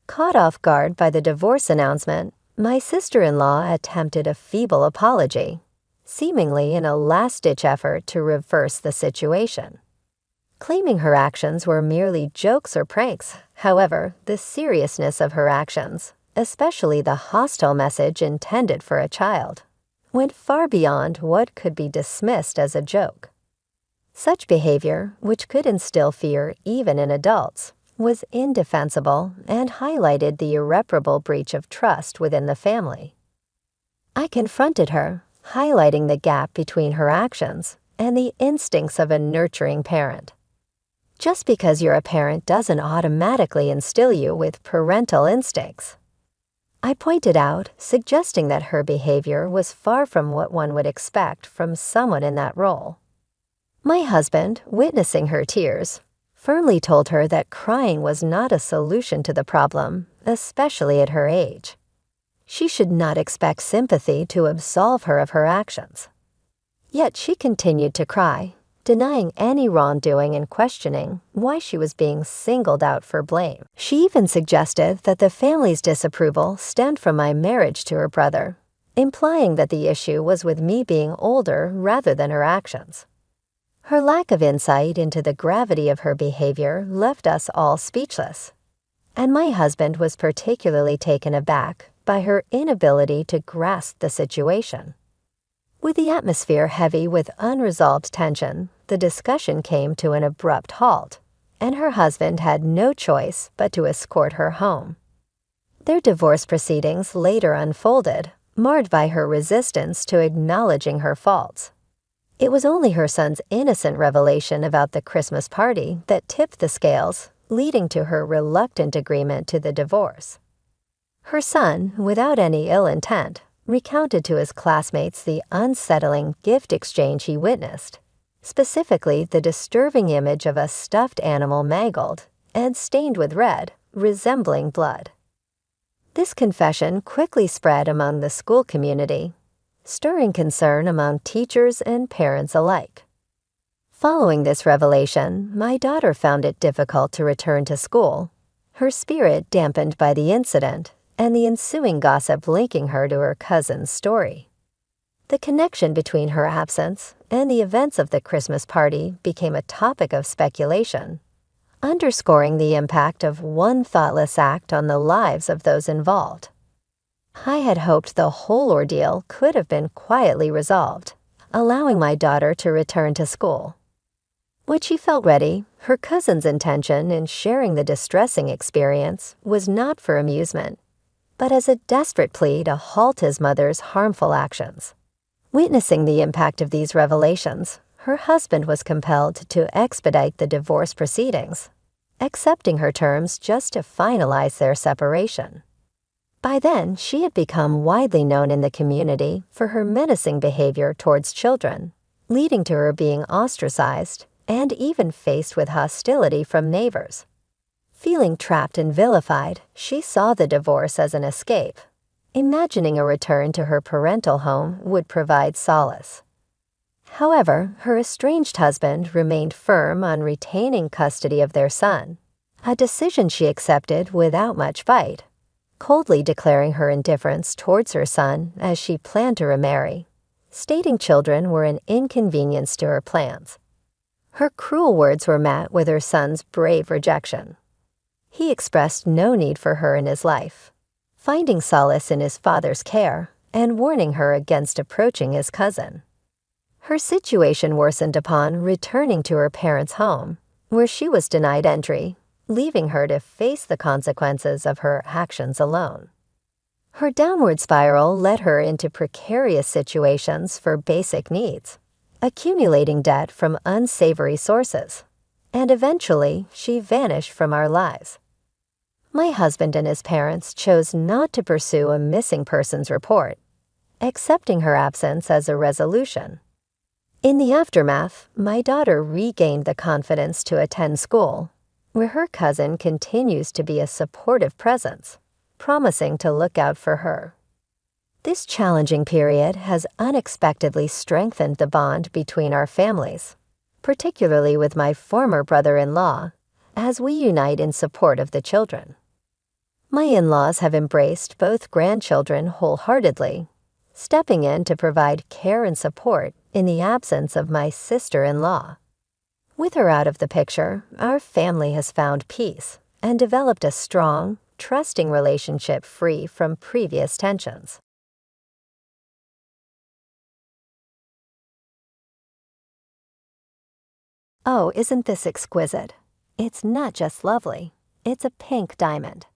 Caught off guard by the divorce announcement, my sister-in-law attempted a feeble apology, seemingly in a last-ditch effort to reverse the situation. Claiming her actions were merely jokes or pranks, however, the seriousness of her actions, especially the hostile message intended for a child, went far beyond what could be dismissed as a joke. Such behavior, which could instill fear even in adults, was indefensible and highlighted the irreparable breach of trust within the family. I confronted her, highlighting the gap between her actions and the instincts of a nurturing parent. Just because you're a parent doesn't automatically instill you with parental instincts. I pointed out, suggesting that her behavior was far from what one would expect from someone in that role. My husband, witnessing her tears, firmly told her that crying was not a solution to the problem, especially at her age. She should not expect sympathy to absolve her of her actions. Yet she continued to cry, denying any wrongdoing and questioning why she was being singled out for blame. She even suggested that the family's disapproval stemmed from my marriage to her brother, implying that the issue was with me being older rather than her actions. Her lack of insight into the gravity of her behavior left us all speechless, and my husband was particularly taken aback by her inability to grasp the situation. With the atmosphere heavy with unresolved tension, the discussion came to an abrupt halt, and her husband had no choice but to escort her home. Their divorce proceedings later unfolded, marred by her resistance to acknowledging her faults. It was only her son's innocent revelation about the Christmas party that tipped the scales, leading to her reluctant agreement to the divorce. Her son, without any ill intent, recounted to his classmates the unsettling gift exchange he witnessed, specifically the disturbing image of a stuffed animal mangled and stained with red, resembling blood. This confession quickly spread among the school community, stirring concern among teachers and parents alike. Following this revelation, my daughter found it difficult to return to school, her spirit dampened by the incident and the ensuing gossip linking her to her cousin's story. The connection between her absence and the events of the Christmas party became a topic of speculation, underscoring the impact of one thoughtless act on the lives of those involved. I had hoped the whole ordeal could have been quietly resolved, allowing my daughter to return to school. When she felt ready, her cousin's intention in sharing the distressing experience was not for amusement, but as a desperate plea to halt his mother's harmful actions. Witnessing the impact of these revelations, her husband was compelled to expedite the divorce proceedings, accepting her terms just to finalize their separation. By then, she had become widely known in the community for her menacing behavior towards children, leading to her being ostracized and even faced with hostility from neighbors. Feeling trapped and vilified, she saw the divorce as an escape, imagining a return to her parental home would provide solace. However, her estranged husband remained firm on retaining custody of their son, a decision she accepted without much fight, coldly declaring her indifference towards her son as she planned to remarry, stating children were an inconvenience to her plans. Her cruel words were met with her son's brave rejection. He expressed no need for her in his life, finding solace in his father's care and warning her against approaching his cousin. Her situation worsened upon returning to her parents' home, where she was denied entry, leaving her to face the consequences of her actions alone. Her downward spiral led her into precarious situations for basic needs, accumulating debt from unsavory sources, and eventually she vanished from our lives. My husband and his parents chose not to pursue a missing persons report, accepting her absence as a resolution. In the aftermath, my daughter regained the confidence to attend school, where her cousin continues to be a supportive presence, promising to look out for her. This challenging period has unexpectedly strengthened the bond between our families, particularly with my former brother-in-law, as we unite in support of the children. My in-laws have embraced both grandchildren wholeheartedly, stepping in to provide care and support in the absence of my sister-in-law. With her out of the picture, our family has found peace and developed a strong, trusting relationship free from previous tensions. Oh, isn't this exquisite? It's not just lovely, it's a pink diamond.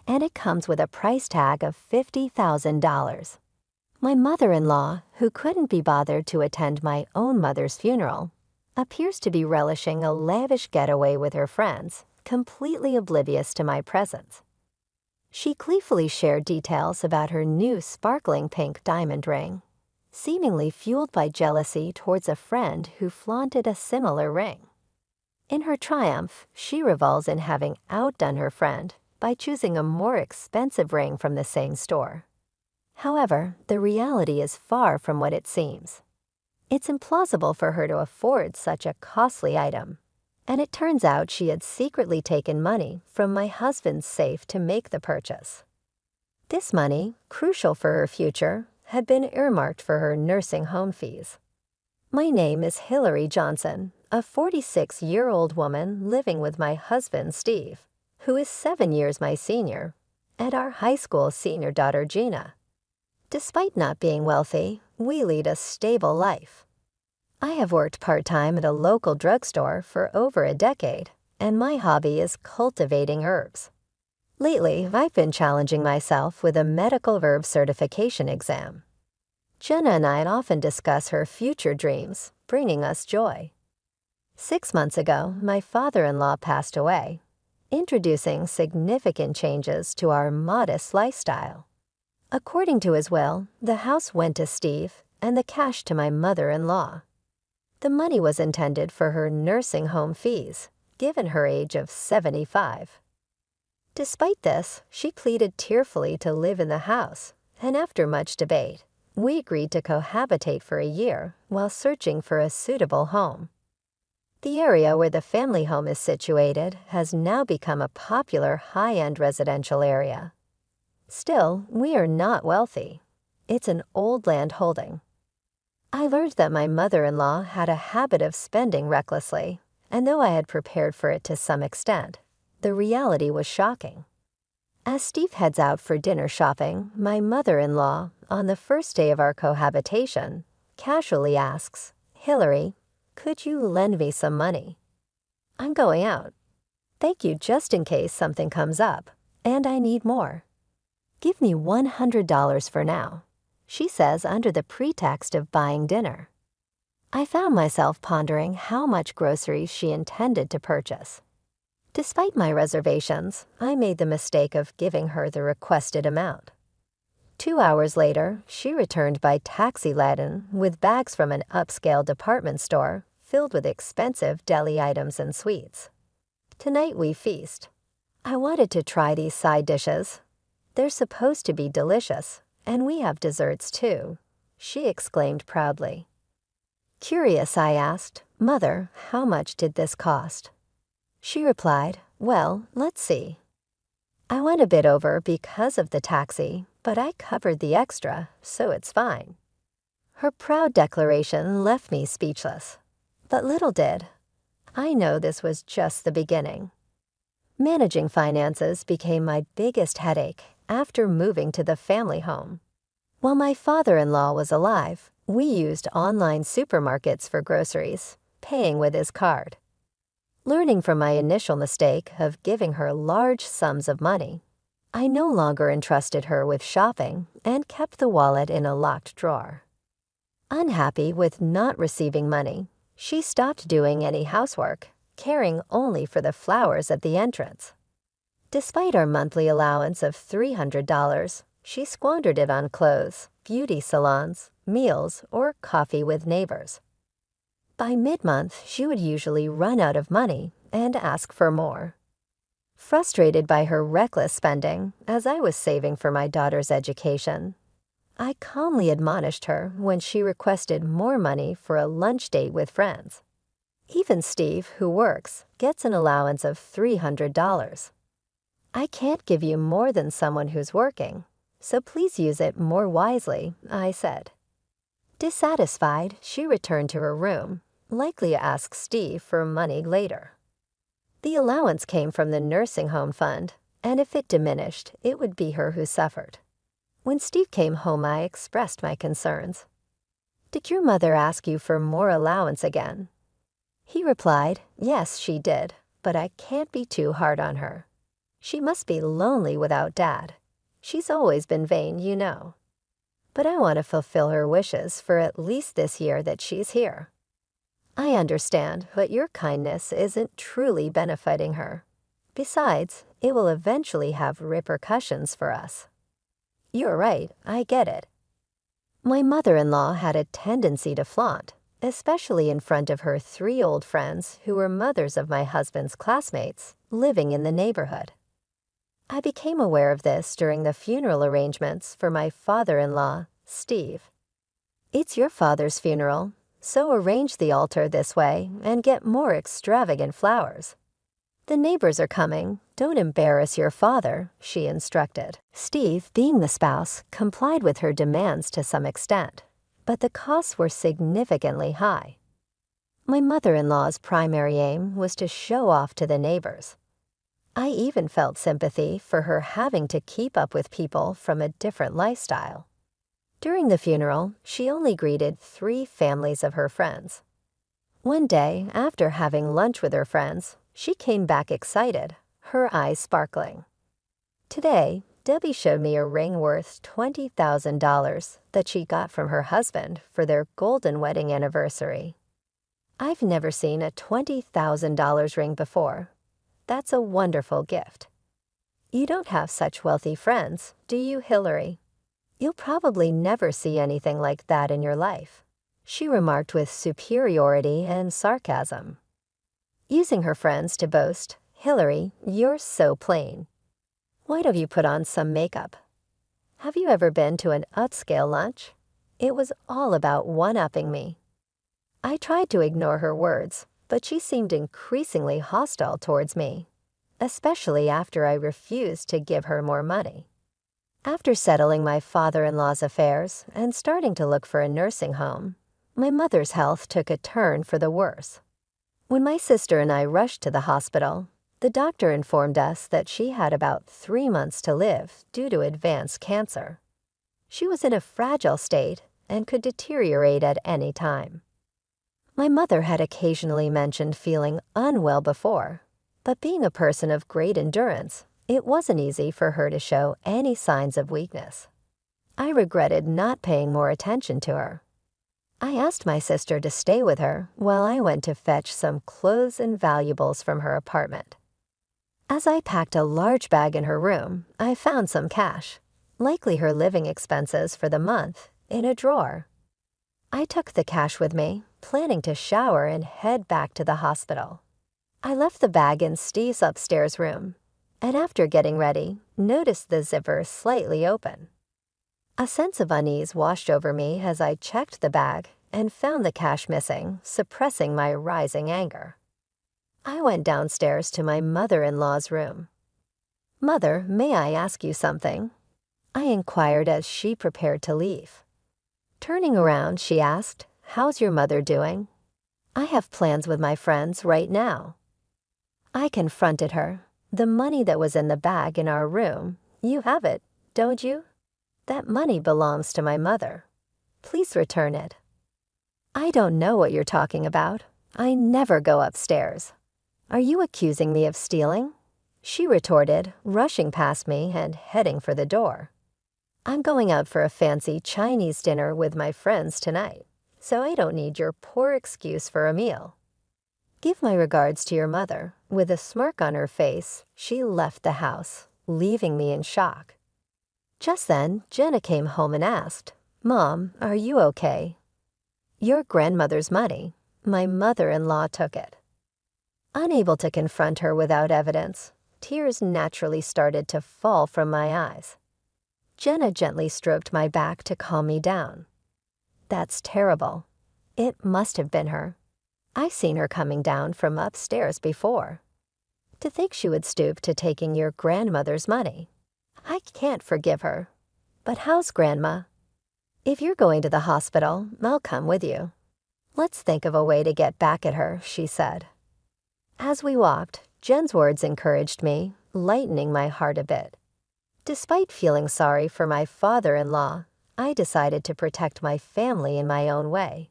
And it comes with a price tag of $50,000. My mother-in-law, who couldn't be bothered to attend my own mother's funeral, appears to be relishing a lavish getaway with her friends, completely oblivious to my presence. She gleefully shared details about her new sparkling pink diamond ring, seemingly fueled by jealousy towards a friend who flaunted a similar ring. In her triumph, she revels in having outdone her friend by choosing a more expensive ring from the same store. However, the reality is far from what it seems. It's implausible for her to afford such a costly item, and it turns out she had secretly taken money from my husband's safe to make the purchase. This money, crucial for her future, had been earmarked for her nursing home fees. My name is Hillary Johnson, a 46-year-old woman living with my husband, Steve, who is 7 years my senior, and our high school senior daughter, Gina. Despite not being wealthy, we lead a stable life. I have worked part-time at a local drugstore for over a decade, and my hobby is cultivating herbs. Lately, I've been challenging myself with a medical herb certification exam. Jenna and I often discuss her future dreams, bringing us joy. 6 months ago, my father-in-law passed away, introducing significant changes to our modest lifestyle. According to his will, the house went to Steve and the cash to my mother-in-law. The money was intended for her nursing home fees, given her age of 75. Despite this, she pleaded tearfully to live in the house, and after much debate, we agreed to cohabitate for a year while searching for a suitable home. The area where the family home is situated has now become a popular high-end residential area. Still, we are not wealthy. It's an old land holding. I learned that my mother-in-law had a habit of spending recklessly, and though I had prepared for it to some extent, the reality was shocking. As Steve heads out for dinner shopping, my mother-in-law, on the first day of our cohabitation, casually asks, "Hillary, could you lend me some money? I'm going out. Thank you just in case something comes up, and I need more. Give me $100 for now," she says under the pretext of buying dinner. I found myself pondering how much groceries she intended to purchase. Despite my reservations, I made the mistake of giving her the requested amount. 2 hours later, she returned by taxi-laden with bags from an upscale department store filled with expensive deli items and sweets. Tonight we feast. I wanted to try these side dishes. They're supposed to be delicious, and we have desserts too, she exclaimed proudly. Curious, I asked, "Mother, how much did this cost?" She replied, "Well, let's see. I went a bit over because of the taxi, but I covered the extra, so it's fine." Her proud declaration left me speechless. But little did I know this was just the beginning. Managing finances became my biggest headache after moving to the family home. While my father-in-law was alive, we used online supermarkets for groceries, paying with his card. Learning from my initial mistake of giving her large sums of money, I no longer entrusted her with shopping and kept the wallet in a locked drawer. Unhappy with not receiving money, she stopped doing any housework, caring only for the flowers at the entrance. Despite our monthly allowance of $300, she squandered it on clothes, beauty salons, meals, or coffee with neighbors. By mid-month, she would usually run out of money and ask for more. Frustrated by her reckless spending, as I was saving for my daughter's education, I calmly admonished her when she requested more money for a lunch date with friends. Even Steve, who works, gets an allowance of $300. I can't give you more than someone who's working, so please use it more wisely, I said. Dissatisfied, she returned to her room, likely to ask Steve for money later. The allowance came from the nursing home fund, and if it diminished, it would be her who suffered. When Steve came home, I expressed my concerns. "Did your mother ask you for more allowance again?" He replied, "Yes, she did, but I can't be too hard on her. She must be lonely without Dad. She's always been vain, you know. But I want to fulfill her wishes for at least this year that she's here. I understand, but your kindness isn't truly benefiting her. Besides, it will eventually have repercussions for us." You're right, I get it. My mother-in-law had a tendency to flaunt, especially in front of her 3 old friends who were mothers of my husband's classmates living in the neighborhood. I became aware of this during the funeral arrangements for my father-in-law, Steve. "It's your father's funeral, so arrange the altar this way and get more extravagant flowers. The neighbors are coming. Don't embarrass your father," she instructed. Steve, being the spouse, complied with her demands to some extent, but the costs were significantly high. My mother-in-law's primary aim was to show off to the neighbors. I even felt sympathy for her having to keep up with people from a different lifestyle. During the funeral, she only greeted 3 families of her friends. One day, after having lunch with her friends, she came back excited, her eyes sparkling. Today, Debbie showed me a ring worth $20,000 that she got from her husband for their golden wedding anniversary. I've never seen a $20,000 ring before. That's a wonderful gift. You don't have such wealthy friends, do you, Hillary? You'll probably never see anything like that in your life, she remarked with superiority and sarcasm. Using her friends to boast, Hillary, you're so plain. Why don't you put on some makeup? Have you ever been to an upscale lunch? It was all about one-upping me. I tried to ignore her words, but she seemed increasingly hostile towards me, especially after I refused to give her more money. After settling my father-in-law's affairs and starting to look for a nursing home, my mother's health took a turn for the worse. When my sister and I rushed to the hospital, the doctor informed us that she had about 3 months to live due to advanced cancer. She was in a fragile state and could deteriorate at any time. My mother had occasionally mentioned feeling unwell before, but being a person of great endurance, it wasn't easy for her to show any signs of weakness. I regretted not paying more attention to her. I asked my sister to stay with her while I went to fetch some clothes and valuables from her apartment. As I packed a large bag in her room, I found some cash, likely her living expenses for the month, in a drawer. I took the cash with me, planning to shower and head back to the hospital. I left the bag in Steve's upstairs room, and after getting ready, noticed the zipper slightly open. A sense of unease washed over me as I checked the bag and found the cash missing, suppressing my rising anger. I went downstairs to my mother-in-law's room. "Mother, may I ask you something?" I inquired as she prepared to leave. Turning around, she asked, "How's your mother doing?" "I have plans with my friends right now." I confronted her. "The money that was in the bag in our room, you have it, don't you? That money belongs to my mother. Please return it." "I don't know what you're talking about. I never go upstairs. Are you accusing me of stealing?" she retorted, rushing past me and heading for the door. "I'm going out for a fancy Chinese dinner with my friends tonight, so I don't need your poor excuse for a meal. Give my regards to your mother." With a smirk on her face, she left the house, leaving me in shock. Just then, Jenna came home and asked, "Mom, are you okay?" "Your grandmother's money. My mother-in-law took it." Unable to confront her without evidence, tears naturally started to fall from my eyes. Jenna gently stroked my back to calm me down. "That's terrible. It must have been her. I've seen her coming down from upstairs before. To think she would stoop to taking your grandmother's money. I can't forgive her. But how's Grandma?" "If you're going to the hospital, I'll come with you. Let's think of a way to get back at her," she said. As we walked, Jen's words encouraged me, lightening my heart a bit. Despite feeling sorry for my father-in-law, I decided to protect my family in my own way.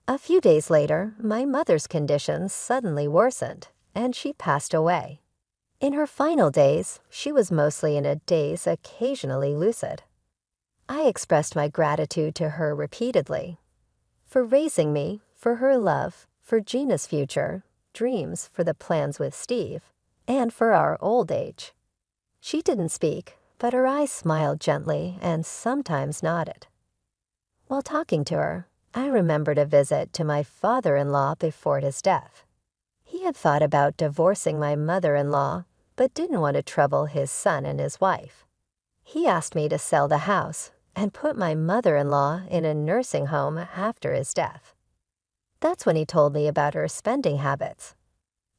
A few days later, my mother's conditions suddenly worsened, and she passed away. In her final days, she was mostly in a daze, occasionally lucid. I expressed my gratitude to her repeatedly. For raising me, for her love, for Gina's future, dreams for the plans with Steve, and for our old age. She didn't speak, but her eyes smiled gently and sometimes nodded. While talking to her, I remembered a visit to my father-in-law before his death. He had thought about divorcing my mother-in-law, but didn't want to trouble his son and his wife. He asked me to sell the house and put my mother-in-law in a nursing home after his death. That's when he told me about her spending habits.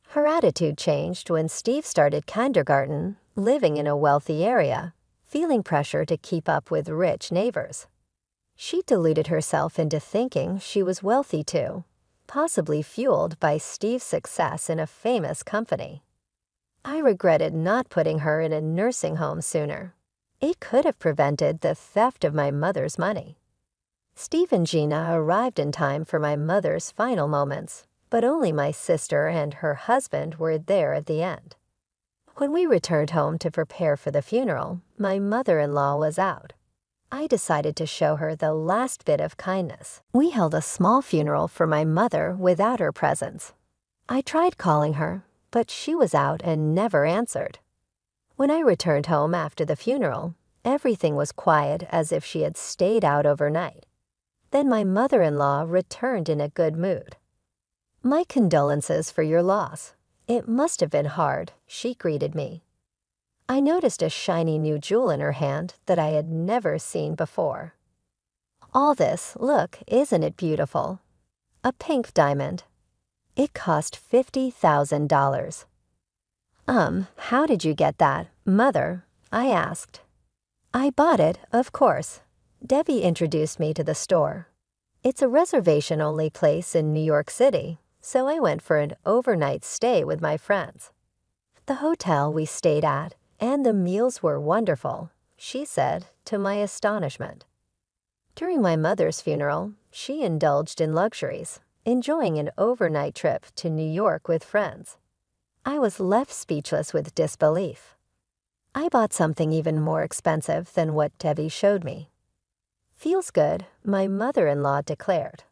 Her attitude changed when Steve started kindergarten, living in a wealthy area, feeling pressure to keep up with rich neighbors. She deluded herself into thinking she was wealthy too, possibly fueled by Steve's success in a famous company. I regretted not putting her in a nursing home sooner. It could have prevented the theft of my mother's money. Steve and Gina arrived in time for my mother's final moments, but only my sister and her husband were there at the end. When we returned home to prepare for the funeral, my mother-in-law was out. I decided to show her the last bit of kindness. We held a small funeral for my mother without her presence. I tried calling her, but she was out and never answered. When I returned home after the funeral, everything was quiet as if she had stayed out overnight. Then my mother-in-law returned in a good mood. "My condolences for your loss. It must have been hard," she greeted me. I noticed a shiny new jewel in her hand that I had never seen before. "All this, look, isn't it beautiful? A pink diamond. It cost $50,000. How did you get that, Mother?" I asked. "I bought it, of course. Debbie introduced me to the store. It's a reservation-only place in New York City, so I went for an overnight stay with my friends. The hotel we stayed at, and the meals were wonderful," she said, to my astonishment. During my mother's funeral, she indulged in luxuries, enjoying an overnight trip to New York with friends. I was left speechless with disbelief. I bought something even more expensive than what Debbie showed me. "Feels good," my mother-in-law declared.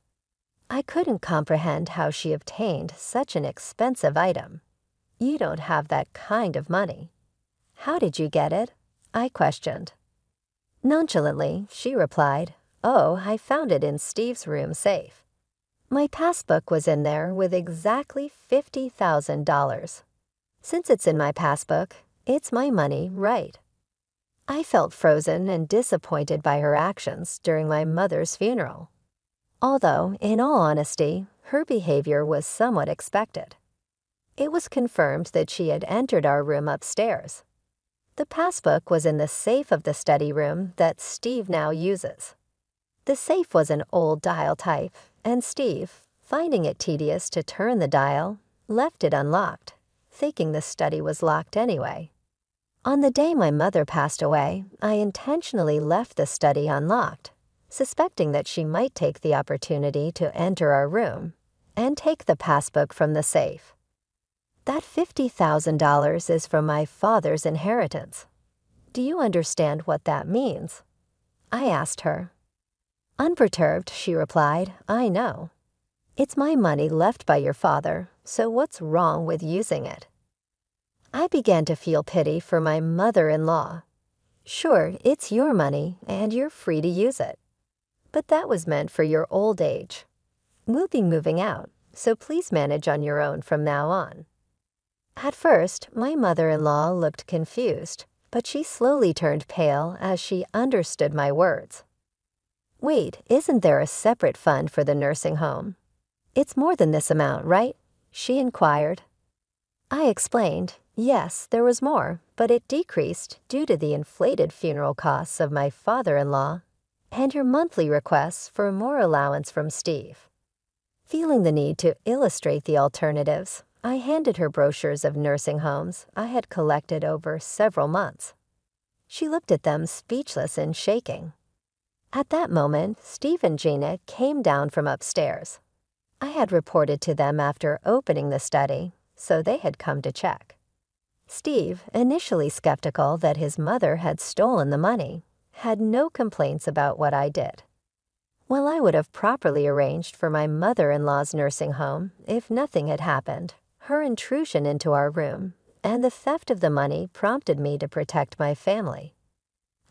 I couldn't comprehend how she obtained such an expensive item. "You don't have that kind of money." "How did you get it?" I questioned. Nonchalantly, she replied, "Oh, I found it in Steve's room safe." My passbook was in there with exactly $50,000. Since it's in my passbook, it's my money, right? I felt frozen and disappointed by her actions during my mother's funeral. Although, in all honesty, her behavior was somewhat expected. It was confirmed that she had entered our room upstairs. The passbook was in the safe of the study room that Steve now uses. The safe was an old dial type, and Steve, finding it tedious to turn the dial, left it unlocked, thinking the study was locked anyway. On the day my mother passed away, I intentionally left the study unlocked, suspecting that she might take the opportunity to enter our room and take the passbook from the safe. That $50,000 is from my father's inheritance. Do you understand what that means? I asked her. Unperturbed, she replied, "I know. It's my money left by your father, so what's wrong with using it?" I began to feel pity for my mother-in-law. "Sure, it's your money, and you're free to use it. But that was meant for your old age. We'll be moving out, so please manage on your own from now on." At first, my mother-in-law looked confused, but she slowly turned pale as she understood my words. "Wait, isn't there a separate fund for the nursing home? It's more than this amount, right?" she inquired. I explained, yes, there was more, but it decreased due to the inflated funeral costs of my father-in-law and your monthly requests for more allowance from Steve. Feeling the need to illustrate the alternatives, I handed her brochures of nursing homes I had collected over several months. She looked at them speechless and shaking. At that moment, Steve and Gina came down from upstairs. I had reported to them after opening the study, so they had come to check. Steve, initially skeptical that his mother had stolen the money, had no complaints about what I did. While I would have properly arranged for my mother-in-law's nursing home if nothing had happened, her intrusion into our room and the theft of the money prompted me to protect my family.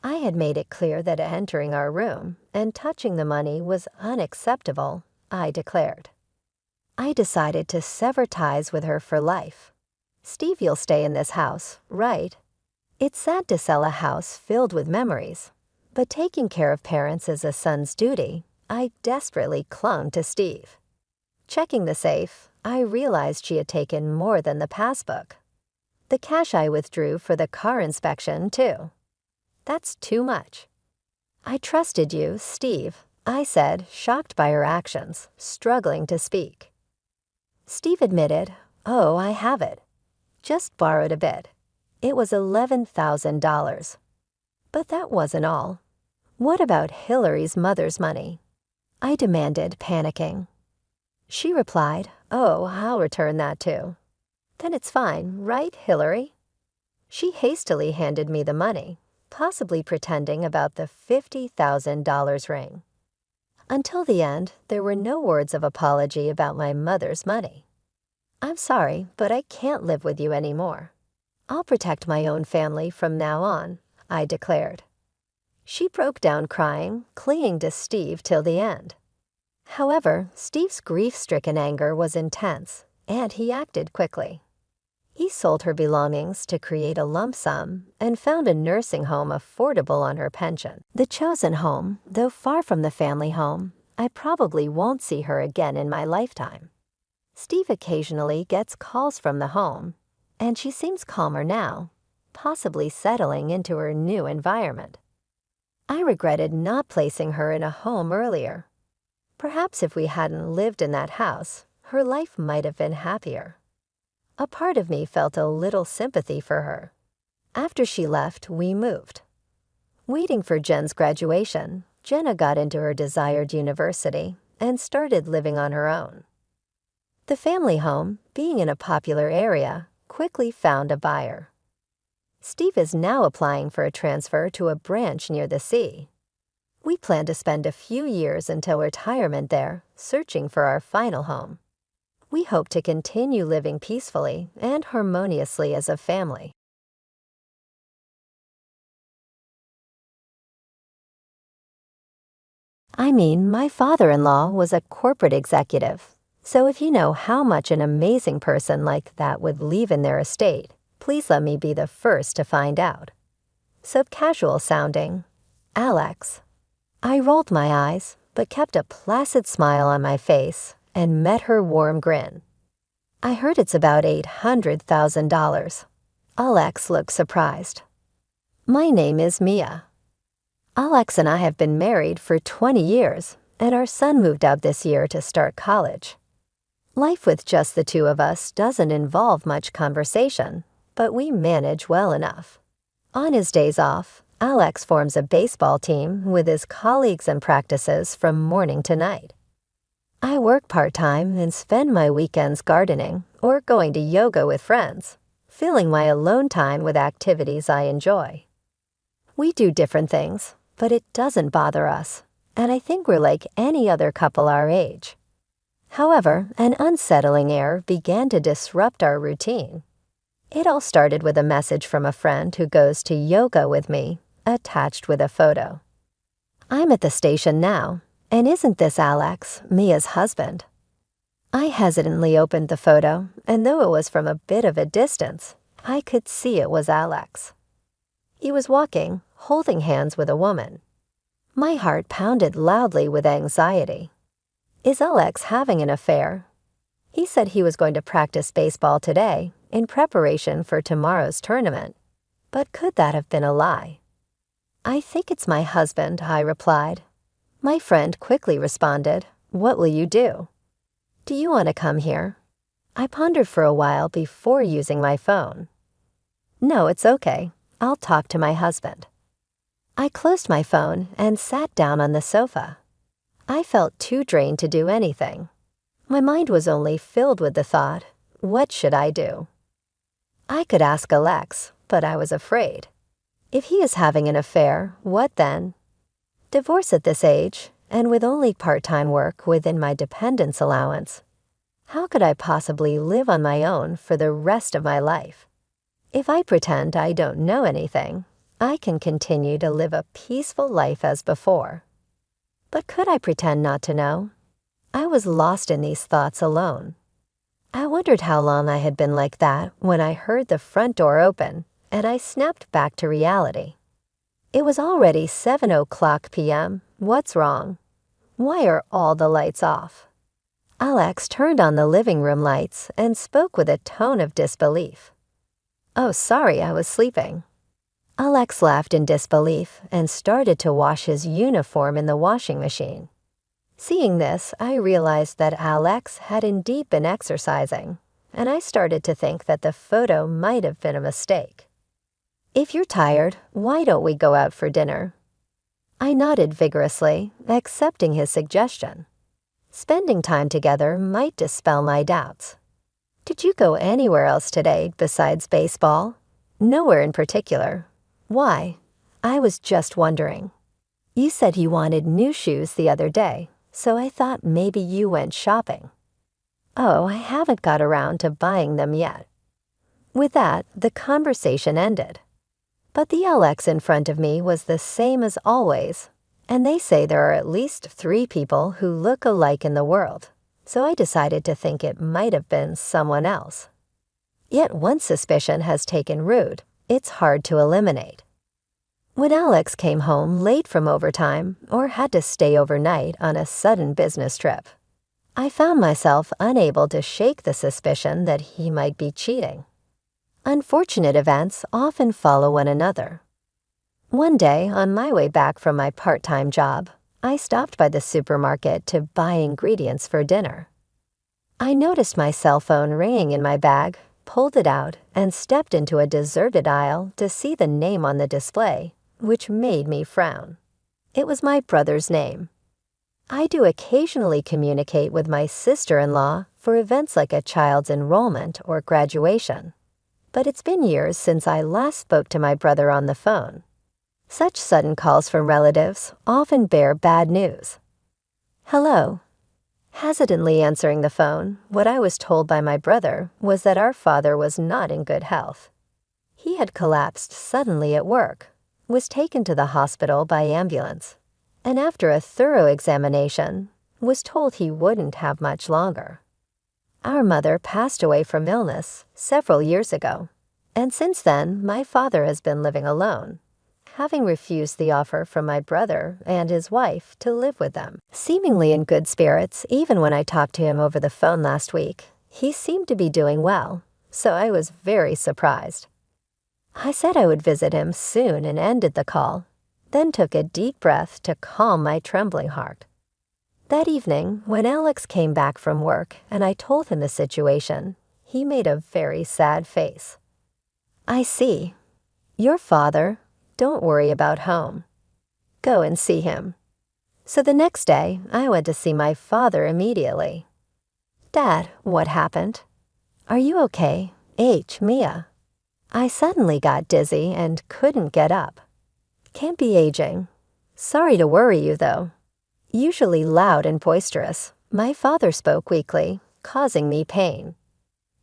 I had made it clear that entering our room and touching the money was unacceptable, I declared. I decided to sever ties with her for life. "Steve, you'll stay in this house, right? It's sad to sell a house filled with memories, but taking care of parents is a son's duty." I desperately clung to Steve. Checking the safe, I realized she had taken more than the passbook. The cash I withdrew for the car inspection, too. "That's too much." "I trusted you, Steve," I said, shocked by her actions, struggling to speak. Steve admitted, "Oh, I have it. Just borrowed a bit. It was $11,000. But that wasn't all. What about Hillary's mother's money?" I demanded, panicking. She replied, "Oh, I'll return that too." "Then it's fine, right, Hillary?" She hastily handed me the money, possibly pretending about the $50,000 ring. Until the end, there were no words of apology about my mother's money. "I'm sorry, but I can't live with you anymore. I'll protect my own family from now on," I declared. She broke down crying, clinging to Steve till the end. However, Steve's grief-stricken anger was intense, and he acted quickly. He sold her belongings to create a lump sum and found a nursing home affordable on her pension. The chosen home, though far from the family home, I probably won't see her again in my lifetime. Steve occasionally gets calls from the home, and she seems calmer now, possibly settling into her new environment. I regretted not placing her in a home earlier. Perhaps if we hadn't lived in that house, her life might have been happier. A part of me felt a little sympathy for her. After she left, we moved. Waiting for Jen's graduation, Jenna got into her desired university and started living on her own. The family home, being in a popular area, quickly found a buyer. Steve is now applying for a transfer to a branch near the sea. We plan to spend a few years until retirement there, searching for our final home. We hope to continue living peacefully and harmoniously as a family. My father-in-law was a corporate executive, so if you know how much an amazing person like that would leave in their estate, please let me be the first to find out. Subcasual sounding, Alex. I rolled my eyes, but kept a placid smile on my face and met her warm grin. "I heard it's about $800,000. Alex looked surprised. "My name is Mia. Alex and I have been married for 20 years, and our son moved out this year to start college. Life with just the two of us doesn't involve much conversation, but we manage well enough. On his days off, Alex forms a baseball team with his colleagues and practices from morning to night. I work part-time and spend my weekends gardening or going to yoga with friends, filling my alone time with activities I enjoy. We do different things, but it doesn't bother us, and I think we're like any other couple our age. However, an unsettling air began to disrupt our routine. It all started with a message from a friend who goes to yoga with me, attached with a photo. I'm at the station now, and isn't this Alex, Mia's husband? I hesitantly opened the photo, and though it was from a bit of a distance, I could see it was Alex. He was walking, holding hands with a woman. My heart pounded loudly with anxiety. Is Alex having an affair? He said he was going to practice baseball today in preparation for tomorrow's tournament, but could that have been a lie? I think it's my husband, I replied. My friend quickly responded, what will you do? Do you want to come here? I pondered for a while before using my phone. No, it's okay. I'll talk to my husband. I closed my phone and sat down on the sofa. I felt too drained to do anything. My mind was only filled with the thought, what should I do? I could ask Alex, but I was afraid. If he is having an affair, what then? Divorce at this age, and with only part-time work within my dependence allowance, how could I possibly live on my own for the rest of my life? If I pretend I don't know anything, I can continue to live a peaceful life as before. But could I pretend not to know? I was lost in these thoughts alone. I wondered how long I had been like that when I heard the front door open, and I snapped back to reality. It was already 7:00 p.m. What's wrong? Why are all the lights off? Alex turned on the living room lights and spoke with a tone of disbelief. Oh, sorry, I was sleeping. Alex laughed in disbelief and started to wash his uniform in the washing machine. Seeing this, I realized that Alex had indeed been exercising, and I started to think that the photo might have been a mistake. If you're tired, why don't we go out for dinner? I nodded vigorously, accepting his suggestion. Spending time together might dispel my doubts. Did you go anywhere else today besides baseball? Nowhere in particular. Why? I was just wondering. You said you wanted new shoes the other day, so I thought maybe you went shopping. Oh, I haven't got around to buying them yet. With that, the conversation ended. But the Alex in front of me was the same as always, and they say there are at least 3 people who look alike in the world, so I decided to think it might have been someone else. Yet once suspicion has taken root, it's hard to eliminate. When Alex came home late from overtime or had to stay overnight on a sudden business trip, I found myself unable to shake the suspicion that he might be cheating. Unfortunate events often follow one another. One day, on my way back from my part-time job, I stopped by the supermarket to buy ingredients for dinner. I noticed my cell phone ringing in my bag, pulled it out, and stepped into a deserted aisle to see the name on the display, which made me frown. It was my brother's name. I do occasionally communicate with my sister-in-law for events like a child's enrollment or graduation, but it's been years since I last spoke to my brother on the phone. Such sudden calls from relatives often bear bad news. Hello. Hesitantly answering the phone, what I was told by my brother was that our father was not in good health. He had collapsed suddenly at work, was taken to the hospital by ambulance, and after a thorough examination, was told he wouldn't have much longer. Our mother passed away from illness several years ago, and since then my father has been living alone, having refused the offer from my brother and his wife to live with them. Seemingly in good spirits, even when I talked to him over the phone last week, he seemed to be doing well, so I was very surprised. I said I would visit him soon and ended the call, then took a deep breath to calm my trembling heart. That evening, when Alex came back from work and I told him the situation, he made a very sad face. I see. Your father. Don't worry about home. Go and see him. So the next day, I went to see my father immediately. Dad, what happened? Are you okay? Mia. I suddenly got dizzy and couldn't get up. Can't be aging. Sorry to worry you, though. Usually loud and boisterous, my father spoke weakly, causing me pain.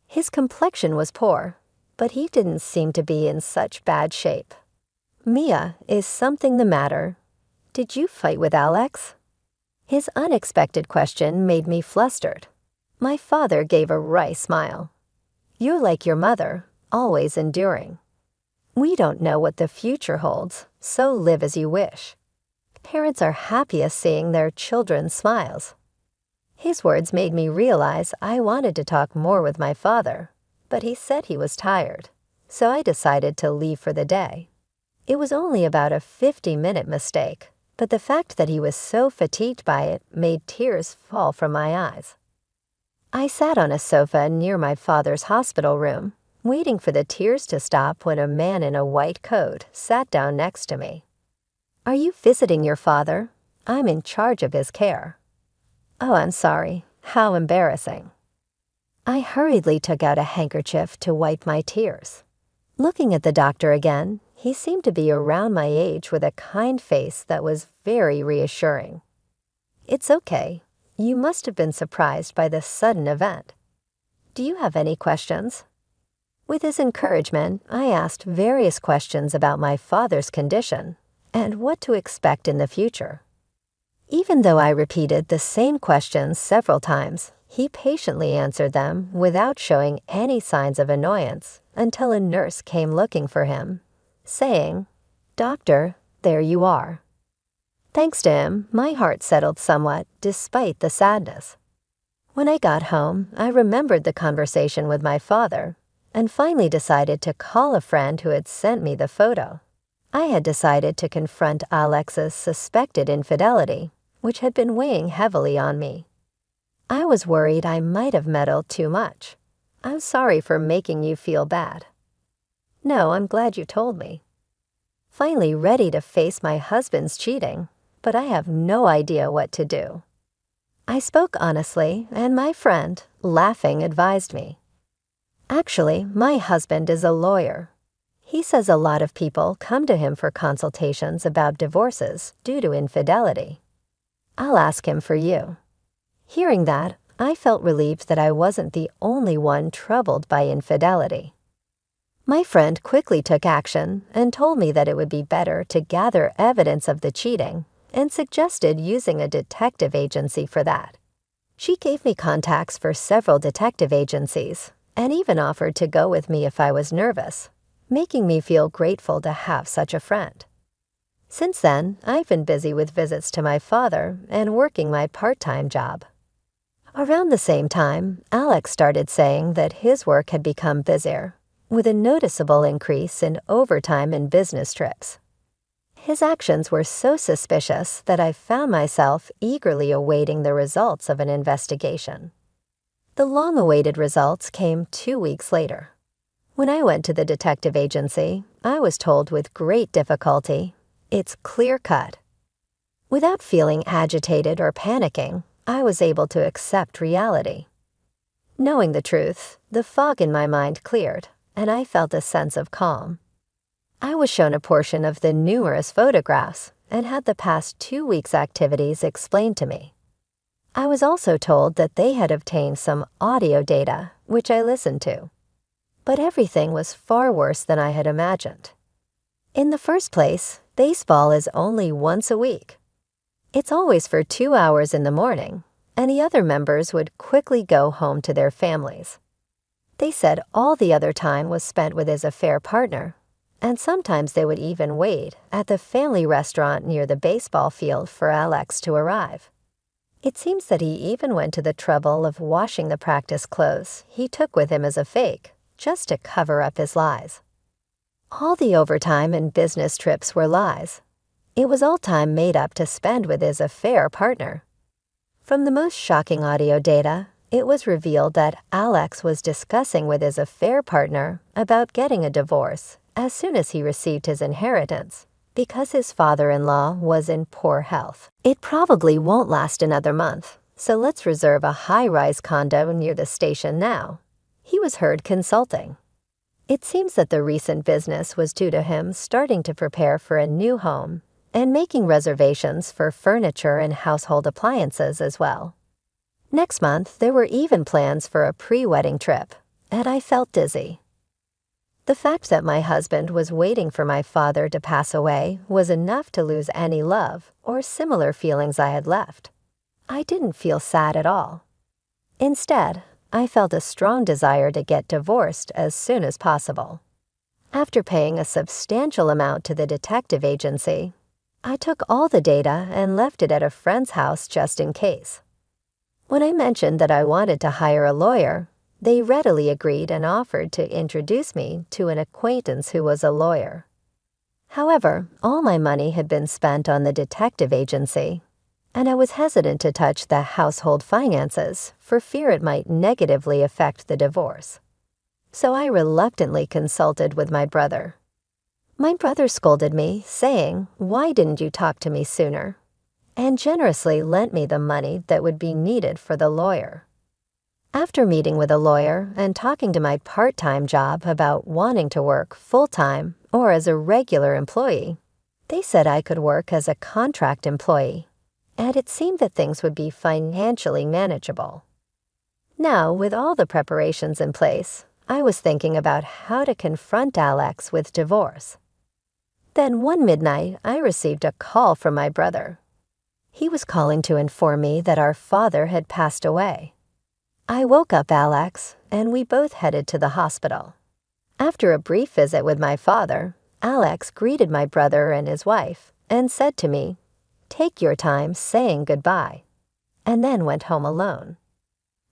His complexion was poor, but he didn't seem to be in such bad shape. Mia, is something the matter? Did you fight with Alex? His unexpected question made me flustered. My father gave a wry smile. You're like your mother, always enduring. We don't know what the future holds, so live as you wish. Parents are happiest seeing their children's smiles. His words made me realize I wanted to talk more with my father, but he said he was tired, so I decided to leave for the day. It was only about a 50-minute mistake, but the fact that he was so fatigued by it made tears fall from my eyes. I sat on a sofa near my father's hospital room, waiting for the tears to stop when a man in a white coat sat down next to me. Are you visiting your father? I'm in charge of his care. Oh, I'm sorry. How embarrassing. I hurriedly took out a handkerchief to wipe my tears. Looking at the doctor again, he seemed to be around my age with a kind face that was very reassuring. It's okay. You must have been surprised by this sudden event. Do you have any questions? With his encouragement, I asked various questions about my father's condition and what to expect in the future. Even though I repeated the same questions several times, he patiently answered them without showing any signs of annoyance until a nurse came looking for him, saying, "Doctor, there you are." Thanks to him, my heart settled somewhat despite the sadness. When I got home, I remembered the conversation with my father and finally decided to call a friend who had sent me the photo. I had decided to confront Alex's suspected infidelity, which had been weighing heavily on me. I was worried I might have meddled too much. I'm sorry for making you feel bad. No, I'm glad you told me. Finally ready to face my husband's cheating, but I have no idea what to do. I spoke honestly, and my friend, laughing, advised me. Actually, my husband is a lawyer. He says a lot of people come to him for consultations about divorces due to infidelity. I'll ask him for you." Hearing that, I felt relieved that I wasn't the only one troubled by infidelity. My friend quickly took action and told me that it would be better to gather evidence of the cheating and suggested using a detective agency for that. She gave me contacts for several detective agencies and even offered to go with me if I was nervous, making me feel grateful to have such a friend. Since then, I've been busy with visits to my father and working my part-time job. Around the same time, Alex started saying that his work had become busier, with a noticeable increase in overtime and business trips. His actions were so suspicious that I found myself eagerly awaiting the results of an investigation. The long-awaited results came 2 weeks later. When I went to the detective agency, I was told with great difficulty, "It's clear-cut." Without feeling agitated or panicking, I was able to accept reality. Knowing the truth, the fog in my mind cleared, and I felt a sense of calm. I was shown a portion of the numerous photographs and had the past 2 weeks' activities explained to me. I was also told that they had obtained some audio data, which I listened to. But everything was far worse than I had imagined. In the first place, baseball is only once a week. It's always for 2 hours in the morning, and the other members would quickly go home to their families. They said all the other time was spent with his affair partner, and sometimes they would even wait at the family restaurant near the baseball field for Alex to arrive. It seems that he even went to the trouble of washing the practice clothes he took with him as a fake, just to cover up his lies. All the overtime and business trips were lies. It was all time made up to spend with his affair partner. From the most shocking audio data, it was revealed that Alex was discussing with his affair partner about getting a divorce as soon as he received his inheritance, because his father-in-law was in poor health. "It probably won't last another month, so let's reserve a high-rise condo near the station now," he was heard consulting. It seems that the recent business was due to him starting to prepare for a new home and making reservations for furniture and household appliances as well. Next month, there were even plans for a pre-wedding trip, and I felt dizzy. The fact that my husband was waiting for my father to pass away was enough to lose any love or similar feelings I had left. I didn't feel sad at all. Instead, I felt a strong desire to get divorced as soon as possible. After paying a substantial amount to the detective agency, I took all the data and left it at a friend's house just in case. When I mentioned that I wanted to hire a lawyer, they readily agreed and offered to introduce me to an acquaintance who was a lawyer. However, all my money had been spent on the detective agency, and I was hesitant to touch the household finances for fear it might negatively affect the divorce. So I reluctantly consulted with my brother. My brother scolded me, saying, "Why didn't you talk to me sooner?" and generously lent me the money that would be needed for the lawyer. After meeting with a lawyer and talking to my part-time job about wanting to work full-time or as a regular employee, they said I could work as a contract employee, and it seemed that things would be financially manageable. Now, with all the preparations in place, I was thinking about how to confront Alex with divorce. Then one midnight, I received a call from my brother. He was calling to inform me that our father had passed away. I woke up Alex, and we both headed to the hospital. After a brief visit with my father, Alex greeted my brother and his wife and said to me, "Take your time saying goodbye," and then went home alone.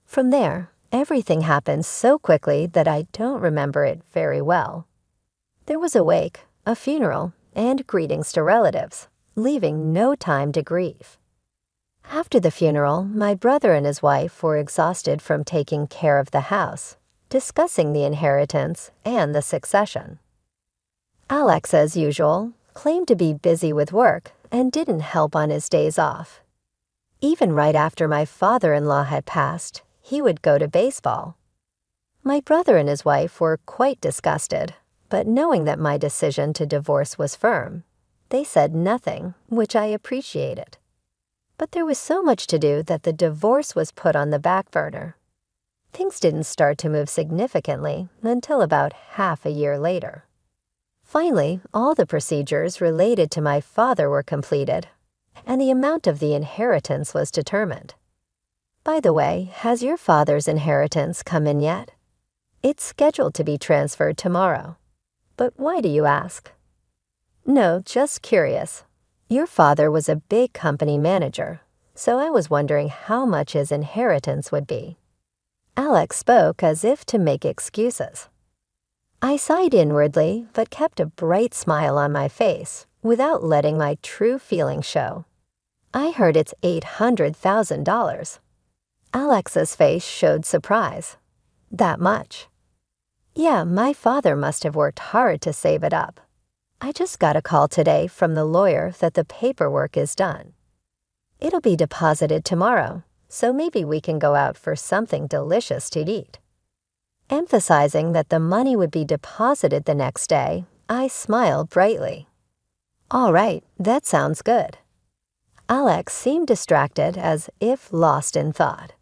From there, everything happened so quickly that I don't remember it very well. There was a wake, a funeral, and greetings to relatives, leaving no time to grieve. After the funeral, my brother and his wife were exhausted from taking care of the house, discussing the inheritance and the succession. Alex, as usual, claimed to be busy with work and didn't help on his days off. Even right after my father-in-law had passed, he would go to baseball. My brother and his wife were quite disgusted, but knowing that my decision to divorce was firm, they said nothing, which I appreciated. But there was so much to do that the divorce was put on the back burner. Things didn't start to move significantly until about half a year later. Finally, all the procedures related to my father were completed, and the amount of the inheritance was determined. By the way, has your father's inheritance come in yet? It's scheduled to be transferred tomorrow. But why do you ask? No, just curious. Your father was a big company manager, so I was wondering how much his inheritance would be. Alex spoke as if to make excuses. I sighed inwardly, but kept a bright smile on my face without letting my true feelings show. I heard it's $800,000. Alex's face showed surprise. That much? Yeah, my father must have worked hard to save it up. I just got a call today from the lawyer that the paperwork is done. It'll be deposited tomorrow, so maybe we can go out for something delicious to eat. Emphasizing that the money would be deposited the next day, I smiled brightly. All right, that sounds good. Alex seemed distracted, as if lost in thought.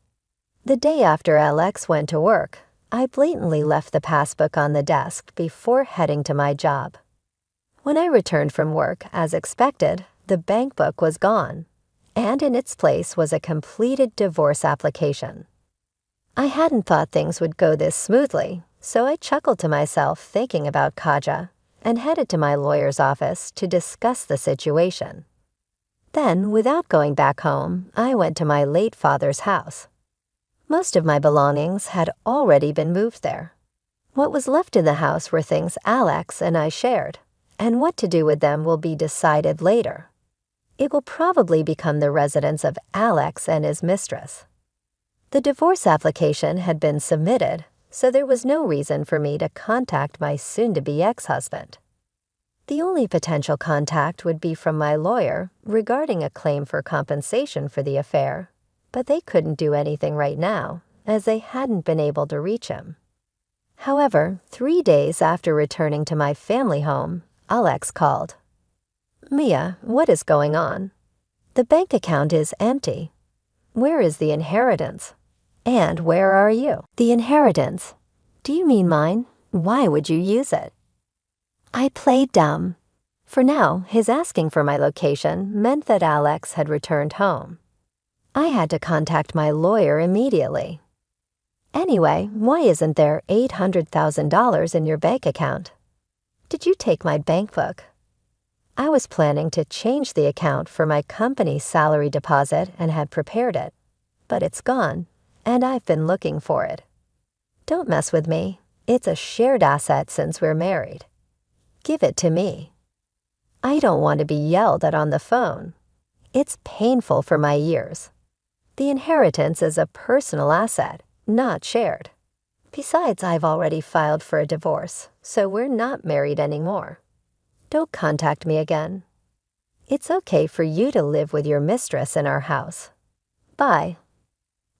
The day after Alex went to work, I blatantly left the passbook on the desk before heading to my job. When I returned from work, as expected, the bank book was gone, and in its place was a completed divorce application. I hadn't thought things would go this smoothly, so I chuckled to myself thinking about Kaja and headed to my lawyer's office to discuss the situation. Then, without going back home, I went to my late father's house. Most of my belongings had already been moved there. What was left in the house were things Alex and I shared, and what to do with them will be decided later. It will probably become the residence of Alex and his mistress. The divorce application had been submitted, so there was no reason for me to contact my soon-to-be ex-husband. The only potential contact would be from my lawyer regarding a claim for compensation for the affair, but they couldn't do anything right now, as they hadn't been able to reach him. However, 3 days after returning to my family home, Alex called. Mia, what is going on? The bank account is empty. Where is the inheritance? And where are you? The inheritance? Do you mean mine? Why would you use it? I played dumb. For now, his asking for my location meant that Alex had returned home. I had to contact my lawyer immediately. Anyway, why isn't there $800,000 in your bank account? Did you take my bank book? I was planning to change the account for my company's salary deposit and had prepared it, but it's gone, and I've been looking for it. Don't mess with me. It's a shared asset since we're married. Give it to me. I don't want to be yelled at on the phone. It's painful for my ears. The inheritance is a personal asset, not shared. Besides, I've already filed for a divorce, so we're not married anymore. Don't contact me again. It's okay for you to live with your mistress in our house. Bye.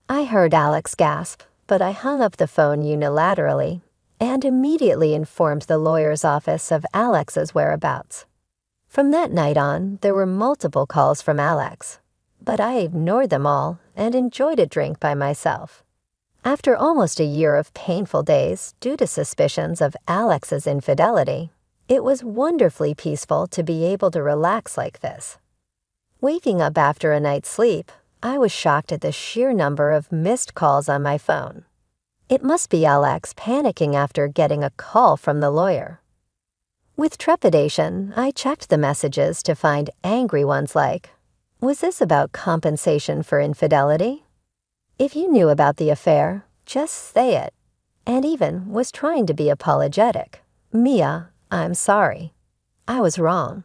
I heard Alex gasp, but I hung up the phone unilaterally and immediately informed the lawyer's office of Alex's whereabouts. From that night on, there were multiple calls from Alex, but I ignored them all and enjoyed a drink by myself. After almost a year of painful days due to suspicions of Alex's infidelity, it was wonderfully peaceful to be able to relax like this. Waking up after a night's sleep, I was shocked at the sheer number of missed calls on my phone. It must be Alex panicking after getting a call from the lawyer. With trepidation, I checked the messages to find angry ones like, "Was this about compensation for infidelity? If you knew about the affair, just say it." And even was trying to be apologetic. "Mia, I'm sorry. I was wrong.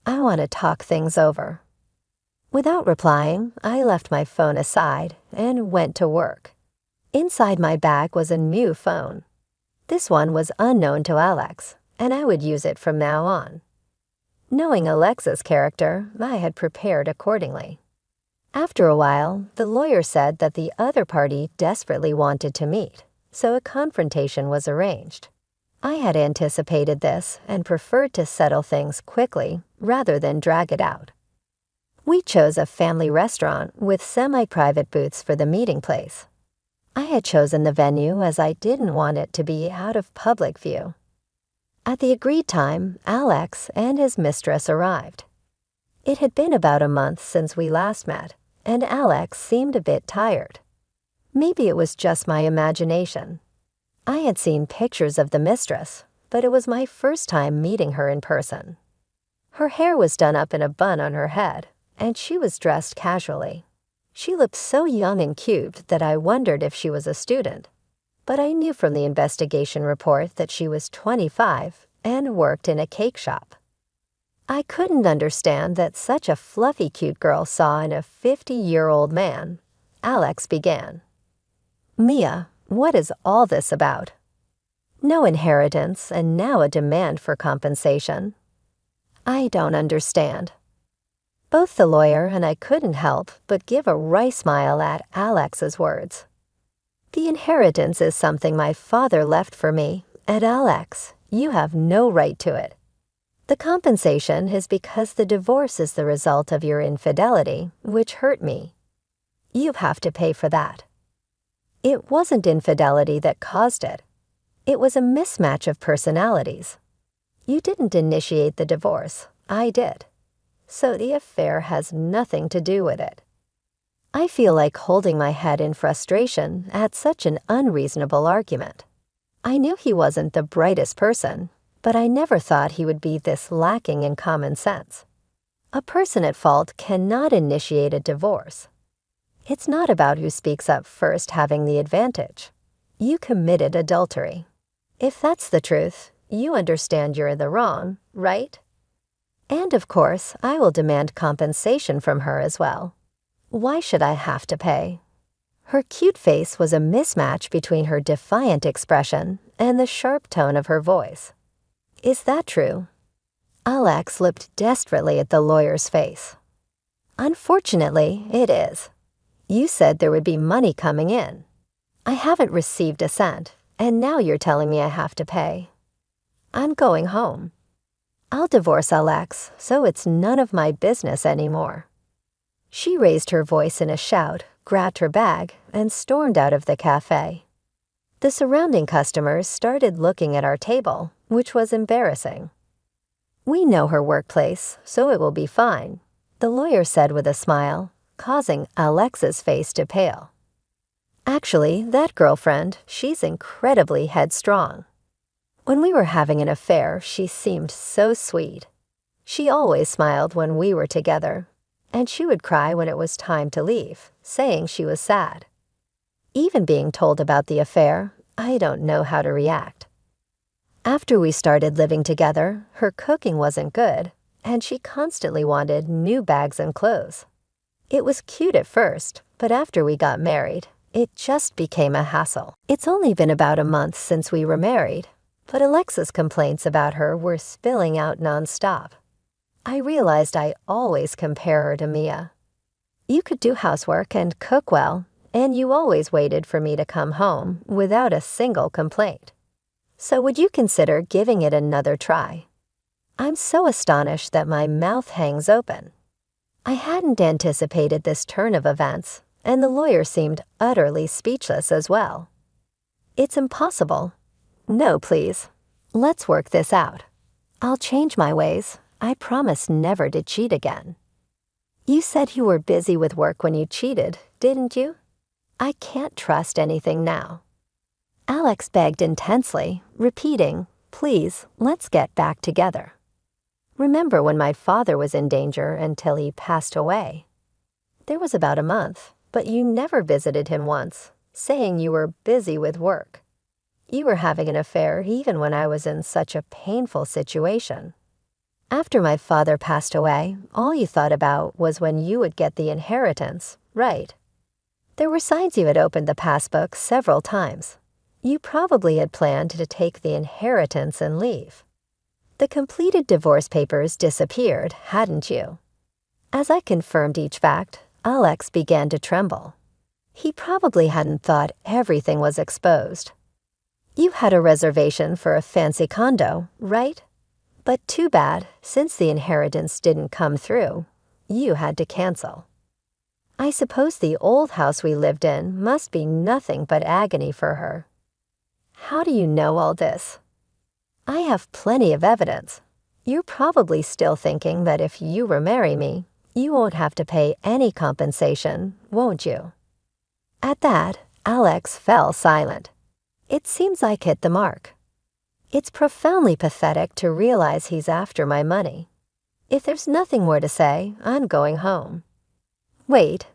I want to talk things over." Without replying, I left my phone aside and went to work. Inside my bag was a new phone. This one was unknown to Alex, and I would use it from now on. Knowing Alexa's character, I had prepared accordingly. After a while, the lawyer said that the other party desperately wanted to meet, so a confrontation was arranged. I had anticipated this and preferred to settle things quickly rather than drag it out. We chose a family restaurant with semi-private booths for the meeting place. I had chosen the venue as I didn't want it to be out of public view. At the agreed time, Alex and his mistress arrived. It had been about a month since we last met, and Alex seemed a bit tired. Maybe it was just my imagination. I had seen pictures of the mistress, but it was my first time meeting her in person. Her hair was done up in a bun on her head, and she was dressed casually. She looked so young and cute that I wondered if she was a student, but I knew from the investigation report that she was 25 and worked in a cake shop. I couldn't understand that such a fluffy cute girl saw in a 50-year-old man. Alex began. "Mia, what is all this about? No inheritance and now a demand for compensation. I don't understand." Both the lawyer and I couldn't help but give a wry smile at Alex's words. "The inheritance is something my father left for me, and Alex, you have no right to it. The compensation is because the divorce is the result of your infidelity, which hurt me. You have to pay for that. It wasn't infidelity that caused it. It was a mismatch of personalities. You didn't initiate the divorce, I did. So the affair has nothing to do with it." I feel like holding my head in frustration at such an unreasonable argument. I knew he wasn't the brightest person, but I never thought he would be this lacking in common sense. A person at fault cannot initiate a divorce. It's not about who speaks up first having the advantage. You committed adultery. If that's the truth, you understand you're in the wrong, right? And of course, I will demand compensation from her as well. Why should I have to pay? Her cute face was a mismatch between her defiant expression and the sharp tone of her voice. Is that true? Alex looked desperately at the lawyer's face. Unfortunately, it is. You said there would be money coming in. I haven't received a cent, and now you're telling me I have to pay. I'm going home. I'll divorce Alex, so it's none of my business anymore. She raised her voice in a shout, grabbed her bag, and stormed out of the cafe. The surrounding customers started looking at our table, which was embarrassing. "We know her workplace, so it will be fine," the lawyer said with a smile, causing Alex's face to pale. "Actually, that girlfriend, she's incredibly headstrong. When we were having an affair, she seemed so sweet. She always smiled when we were together, and she would cry when it was time to leave, saying she was sad. Even being told about the affair, I don't know how to react. After we started living together, her cooking wasn't good, and she constantly wanted new bags and clothes. It was cute at first, but after we got married, it just became a hassle. It's only been about a month since we were married, but Alexa's complaints about her were spilling out nonstop. I realized I always compare her to Mia. You could do housework and cook well, and you always waited for me to come home without a single complaint. So would you consider giving it another try? I'm so astonished that my mouth hangs open. I hadn't anticipated this turn of events, and the lawyer seemed utterly speechless as well. It's impossible. No, please. Let's work this out. I'll change my ways. I promise never to cheat again. You said you were busy with work when you cheated, didn't you? I can't trust anything now. Alex begged intensely, repeating, "Please, let's get back together. Remember when my father was in danger until he passed away? There was about a month, but you never visited him once, saying you were busy with work. You were having an affair even when I was in such a painful situation. After my father passed away, all you thought about was when you would get the inheritance, right? There were signs you had opened the passbook several times. You probably had planned to take the inheritance and leave. The completed divorce papers disappeared, hadn't you?" As I confirmed each fact, Alex began to tremble. He probably hadn't thought everything was exposed. You had a reservation for a fancy condo, right? But too bad, since the inheritance didn't come through, you had to cancel. I suppose the old house we lived in must be nothing but agony for her. How do you know all this? I have plenty of evidence. You're probably still thinking that if you remarry me, you won't have to pay any compensation, won't you? At that, Alex fell silent. It seems I hit the mark. It's profoundly pathetic to realize he's after my money. If there's nothing more to say, I'm going home. Wait.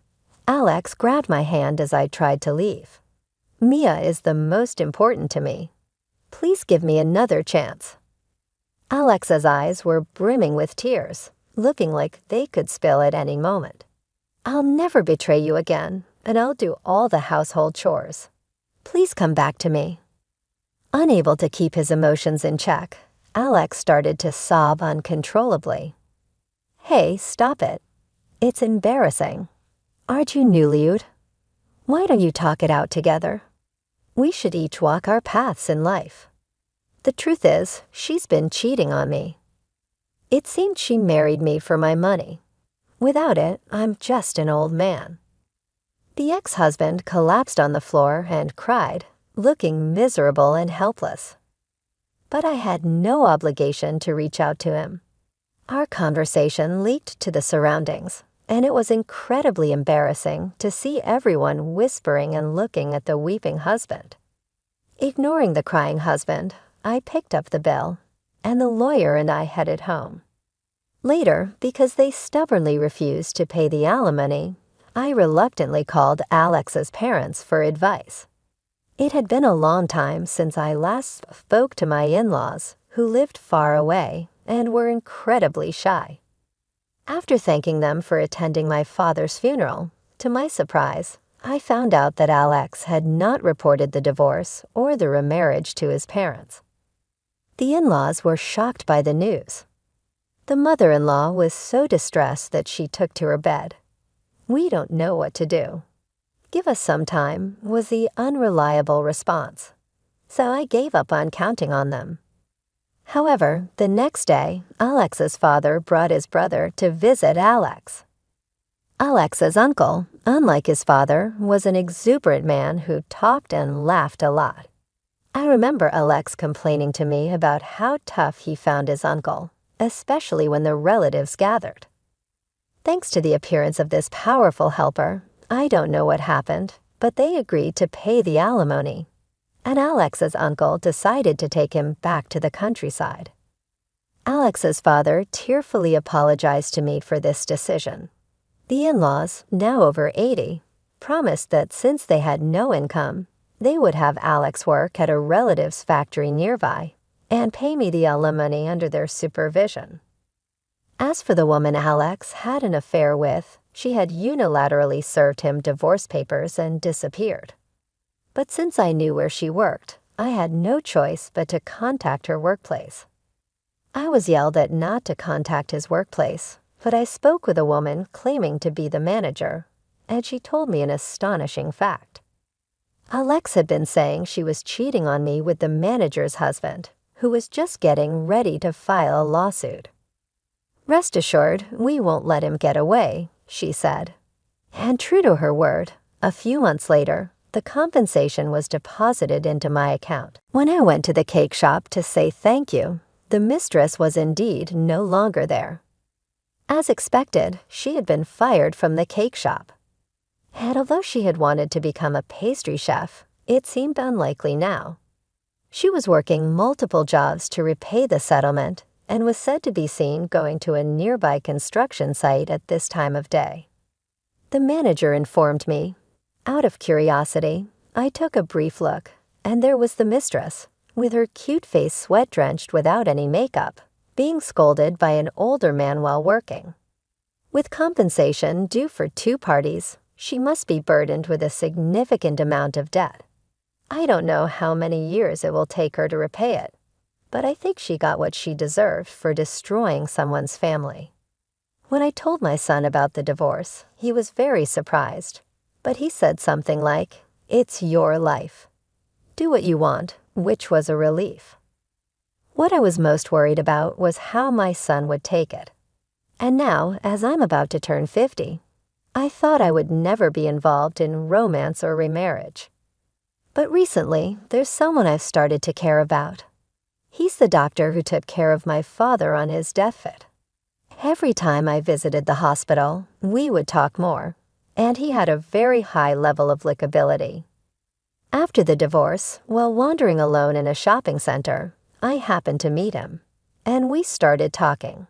Alex grabbed my hand as I tried to leave. Mia is the most important to me. Please give me another chance. Alex's eyes were brimming with tears, looking like they could spill at any moment. I'll never betray you again, and I'll do all the household chores. Please come back to me. Unable to keep his emotions in check, Alex started to sob uncontrollably. Hey, stop it. It's embarrassing. Aren't you newlywed? Why don't you talk it out together? We should each walk our paths in life. The truth is, she's been cheating on me. It seemed she married me for my money. Without it, I'm just an old man. The ex-husband collapsed on the floor and cried, looking miserable and helpless. But I had no obligation to reach out to him. Our conversation leaked to the surroundings, and it was incredibly embarrassing to see everyone whispering and looking at the weeping husband. Ignoring the crying husband, I picked up the bill, and the lawyer and I headed home. Later, because they stubbornly refused to pay the alimony, I reluctantly called Alex's parents for advice. It had been a long time since I last spoke to my in-laws, who lived far away and were incredibly shy. After thanking them for attending my father's funeral, to my surprise, I found out that Alex had not reported the divorce or the remarriage to his parents. The in-laws were shocked by the news. The mother-in-law was so distressed that she took to her bed. We don't know what to do. Give us some time, was the unreliable response. So I gave up on counting on them. However, the next day, Alex's father brought his brother to visit Alex. Alex's uncle, unlike his father, was an exuberant man who talked and laughed a lot. I remember Alex complaining to me about how tough he found his uncle, especially when the relatives gathered. Thanks to the appearance of this powerful helper, I don't know what happened, but they agreed to pay the alimony, and Alex's uncle decided to take him back to the countryside. Alex's father tearfully apologized to me for this decision. The in-laws, now over 80, promised that since they had no income, they would have Alex work at a relative's factory nearby and pay me the alimony under their supervision. As for the woman Alex had an affair with, she had unilaterally served him divorce papers and disappeared. But since I knew where she worked, I had no choice but to contact her workplace. I was yelled at not to contact his workplace, but I spoke with a woman claiming to be the manager, and she told me an astonishing fact. Alex had been saying she was cheating on me with the manager's husband, who was just getting ready to file a lawsuit. Rest assured, we won't let him get away, she said. And true to her word, a few months later, the compensation was deposited into my account. When I went to the cake shop to say thank you, the mistress was indeed no longer there. As expected, she had been fired from the cake shop. And although she had wanted to become a pastry chef, it seemed unlikely now. She was working multiple jobs to repay the settlement and was said to be seen going to a nearby construction site at this time of day. The manager informed me. Out of curiosity, I took a brief look, and there was the mistress, with her cute face sweat-drenched without any makeup, being scolded by an older man while working. With compensation due for 2 parties, she must be burdened with a significant amount of debt. I don't know how many years it will take her to repay it, but I think she got what she deserved for destroying someone's family. When I told my son about the divorce, he was very surprised, but he said something like, "It's your life. Do what you want, which was a relief. What I was most worried about was how my son would take it. And now, as I'm about to turn 50, I thought I would never be involved in romance or remarriage. But recently, there's someone I've started to care about. He's the doctor who took care of my father on his deathbed. Every time I visited the hospital, we would talk more, and he had a very high level of likability. After the divorce, while wandering alone in a shopping center, I happened to meet him, and we started talking.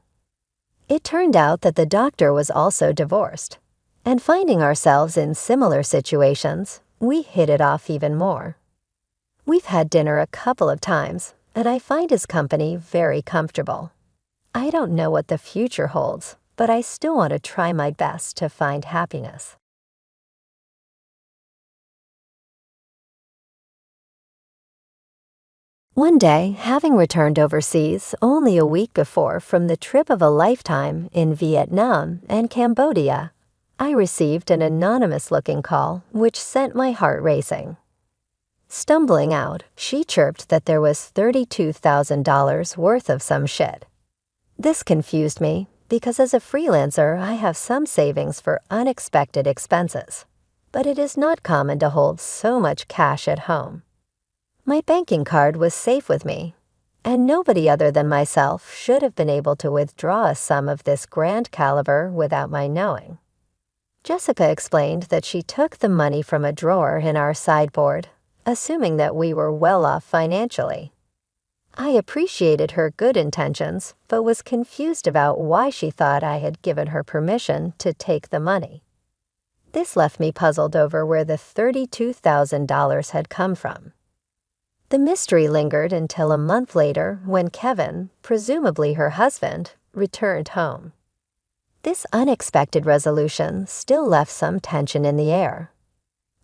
It turned out that the doctor was also divorced, and finding ourselves in similar situations, we hit it off even more. We've had dinner a couple of times, and I find his company very comfortable. I don't know what the future holds, but I still want to try my best to find happiness. One day, having returned overseas only a week before from the trip of a lifetime in Vietnam and Cambodia, I received an anonymous-looking call which sent my heart racing. Stumbling out, she chirped that there was $32,000 worth of some shit. This confused me because as a freelancer I have some savings for unexpected expenses, but it is not common to hold so much cash at home. My banking card was safe with me, and nobody other than myself should have been able to withdraw a sum of this grand caliber without my knowing. Jessica explained that she took the money from a drawer in our sideboard, assuming that we were well off financially. I appreciated her good intentions, but was confused about why she thought I had given her permission to take the money. This left me puzzled over where the $32,000 had come from. The mystery lingered until a month later when Kevin, presumably her husband, returned home. This unexpected resolution still left some tension in the air.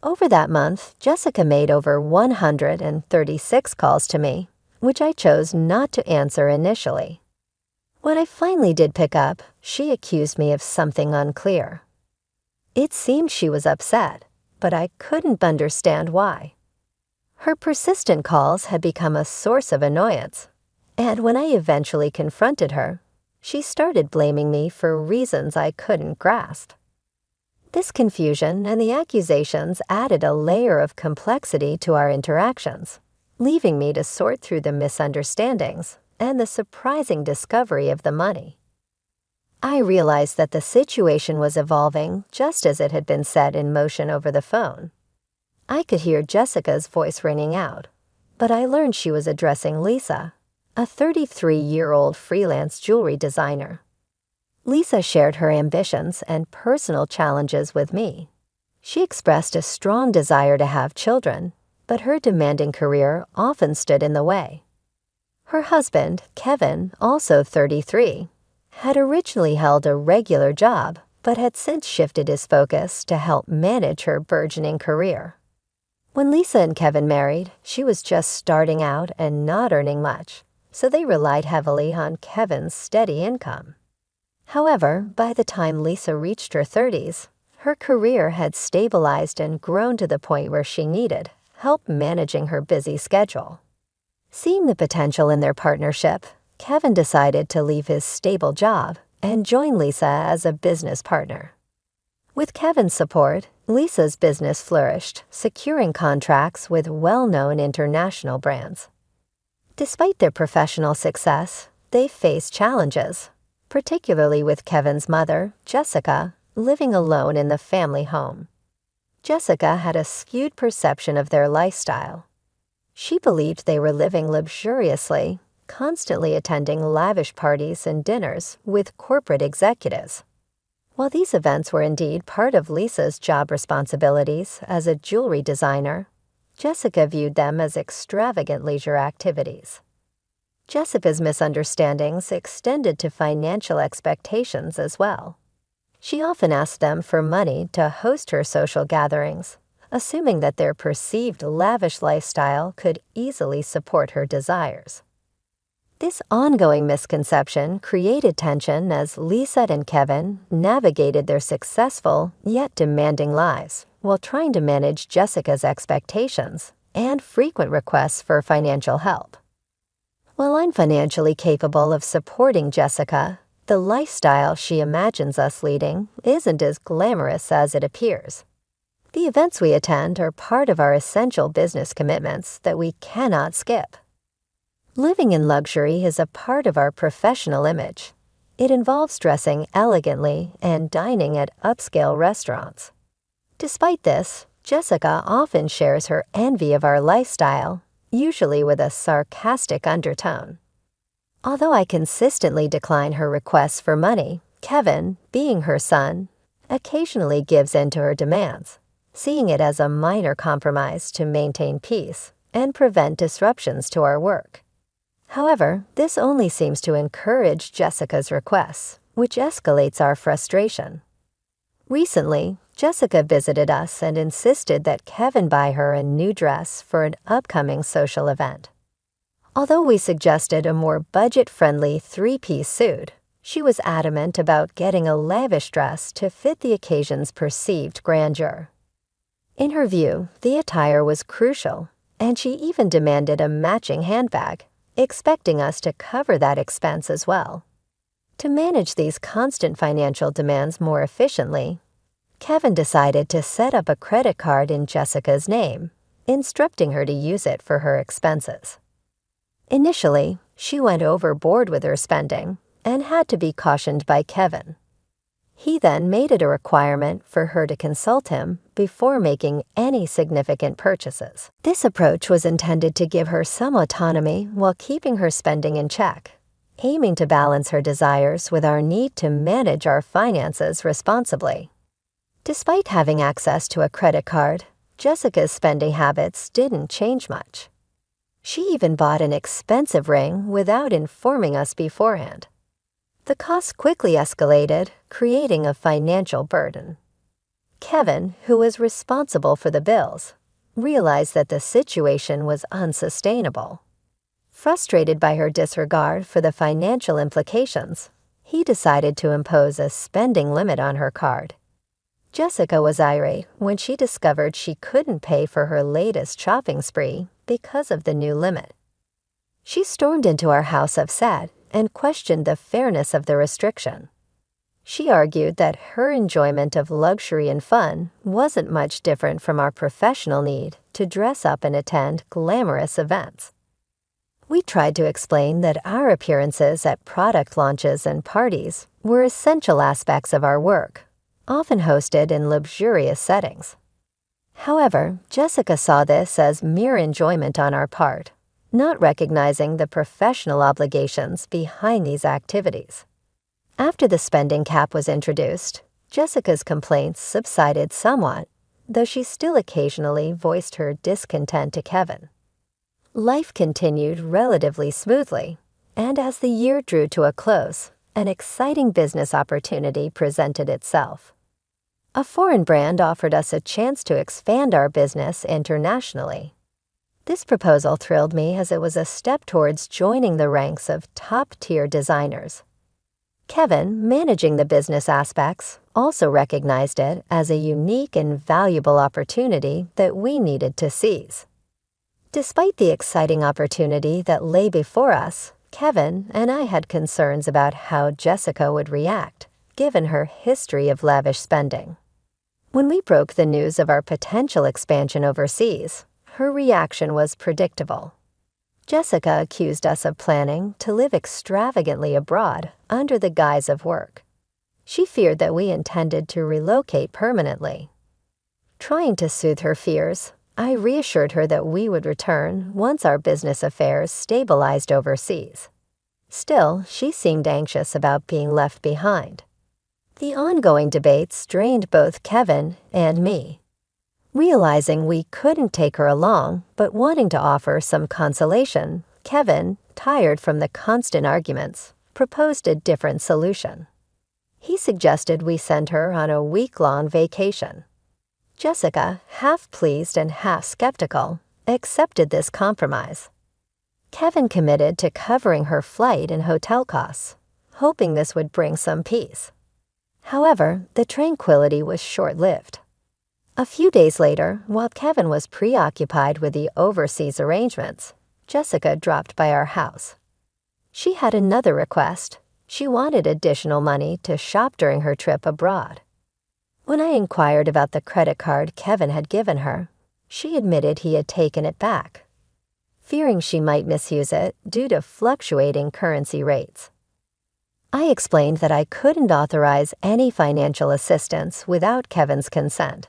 Over that month, Jessica made over 136 calls to me, which I chose not to answer initially. When I finally did pick up, she accused me of something unclear. It seemed she was upset, but I couldn't understand why. Her persistent calls had become a source of annoyance, and when I eventually confronted her, she started blaming me for reasons I couldn't grasp. This confusion and the accusations added a layer of complexity to our interactions, leaving me to sort through the misunderstandings and the surprising discovery of the money. I realized that the situation was evolving just as it had been set in motion over the phone. I could hear Jessica's voice ringing out, but I learned she was addressing Lisa, a 33-year-old freelance jewelry designer. Lisa shared her ambitions and personal challenges with me. She expressed a strong desire to have children, but her demanding career often stood in the way. Her husband, Kevin, also 33, had originally held a regular job, but had since shifted his focus to help manage her burgeoning career. When Lisa and Kevin married, she was just starting out and not earning much, so they relied heavily on Kevin's steady income. However, by the time Lisa reached her 30s, her career had stabilized and grown to the point where she needed help managing her busy schedule. Seeing the potential in their partnership, Kevin decided to leave his stable job and join Lisa as a business partner. With Kevin's support, Lisa's business flourished, securing contracts with well-known international brands. Despite their professional success, they faced challenges, particularly with Kevin's mother, Jessica, living alone in the family home. Jessica had a skewed perception of their lifestyle. She believed they were living luxuriously, constantly attending lavish parties and dinners with corporate executives. While these events were indeed part of Lisa's job responsibilities as a jewelry designer, Jessica viewed them as extravagant leisure activities. Jessica's misunderstandings extended to financial expectations as well. She often asked them for money to host her social gatherings, assuming that their perceived lavish lifestyle could easily support her desires. This ongoing misconception created tension as Lisa and Kevin navigated their successful yet demanding lives while trying to manage Jessica's expectations and frequent requests for financial help. While I'm financially capable of supporting Jessica, the lifestyle she imagines us leading isn't as glamorous as it appears. The events we attend are part of our essential business commitments that we cannot skip. Living in luxury is a part of our professional image. It involves dressing elegantly and dining at upscale restaurants. Despite this, Jessica often shares her envy of our lifestyle, usually with a sarcastic undertone. Although I consistently decline her requests for money, Kevin, being her son, occasionally gives in to her demands, seeing it as a minor compromise to maintain peace and prevent disruptions to our work. However, this only seems to encourage Jessica's requests, which escalates our frustration. Recently, Jessica visited us and insisted that Kevin buy her a new dress for an upcoming social event. Although we suggested a more budget-friendly three-piece suit, she was adamant about getting a lavish dress to fit the occasion's perceived grandeur. In her view, the attire was crucial, and she even demanded a matching handbag, expecting us to cover that expense as well. To manage these constant financial demands more efficiently, Kevin decided to set up a credit card in Jessica's name, instructing her to use it for her expenses. Initially, she went overboard with her spending and had to be cautioned by Kevin. He then made it a requirement for her to consult him before making any significant purchases. This approach was intended to give her some autonomy while keeping her spending in check, aiming to balance her desires with our need to manage our finances responsibly. Despite having access to a credit card, Jessica's spending habits didn't change much. She even bought an expensive ring without informing us beforehand. The cost quickly escalated, creating a financial burden. Kevin, who was responsible for the bills, realized that the situation was unsustainable. Frustrated by her disregard for the financial implications, he decided to impose a spending limit on her card. Jessica was irate when she discovered she couldn't pay for her latest shopping spree because of the new limit. She stormed into our house upset and questioned the fairness of the restriction. She argued that her enjoyment of luxury and fun wasn't much different from our professional need to dress up and attend glamorous events. We tried to explain that our appearances at product launches and parties were essential aspects of our work, often hosted in luxurious settings. However, Jessica saw this as mere enjoyment on our part, not recognizing the professional obligations behind these activities. After the spending cap was introduced, Jessica's complaints subsided somewhat, though she still occasionally voiced her discontent to Kevin. Life continued relatively smoothly, and as the year drew to a close, an exciting business opportunity presented itself. A foreign brand offered us a chance to expand our business internationally. This proposal thrilled me as it was a step towards joining the ranks of top-tier designers. Kevin, managing the business aspects, also recognized it as a unique and valuable opportunity that we needed to seize. Despite the exciting opportunity that lay before us, Kevin and I had concerns about how Jessica would react, given her history of lavish spending. When we broke the news of our potential expansion overseas, her reaction was predictable. Jessica accused us of planning to live extravagantly abroad under the guise of work. She feared that we intended to relocate permanently. Trying to soothe her fears, I reassured her that we would return once our business affairs stabilized overseas. Still, she seemed anxious about being left behind. The ongoing debates drained both Kevin and me. Realizing we couldn't take her along, but wanting to offer some consolation, Kevin, tired from the constant arguments, proposed a different solution. He suggested we send her on a week-long vacation. Jessica, half pleased and half skeptical, accepted this compromise. Kevin committed to covering her flight and hotel costs, hoping this would bring some peace. However, the tranquility was short-lived. A few days later, while Kevin was preoccupied with the overseas arrangements, Jessica dropped by our house. She had another request. She wanted additional money to shop during her trip abroad. When I inquired about the credit card Kevin had given her, she admitted he had taken it back, fearing she might misuse it due to fluctuating currency rates. I explained that I couldn't authorize any financial assistance without Kevin's consent.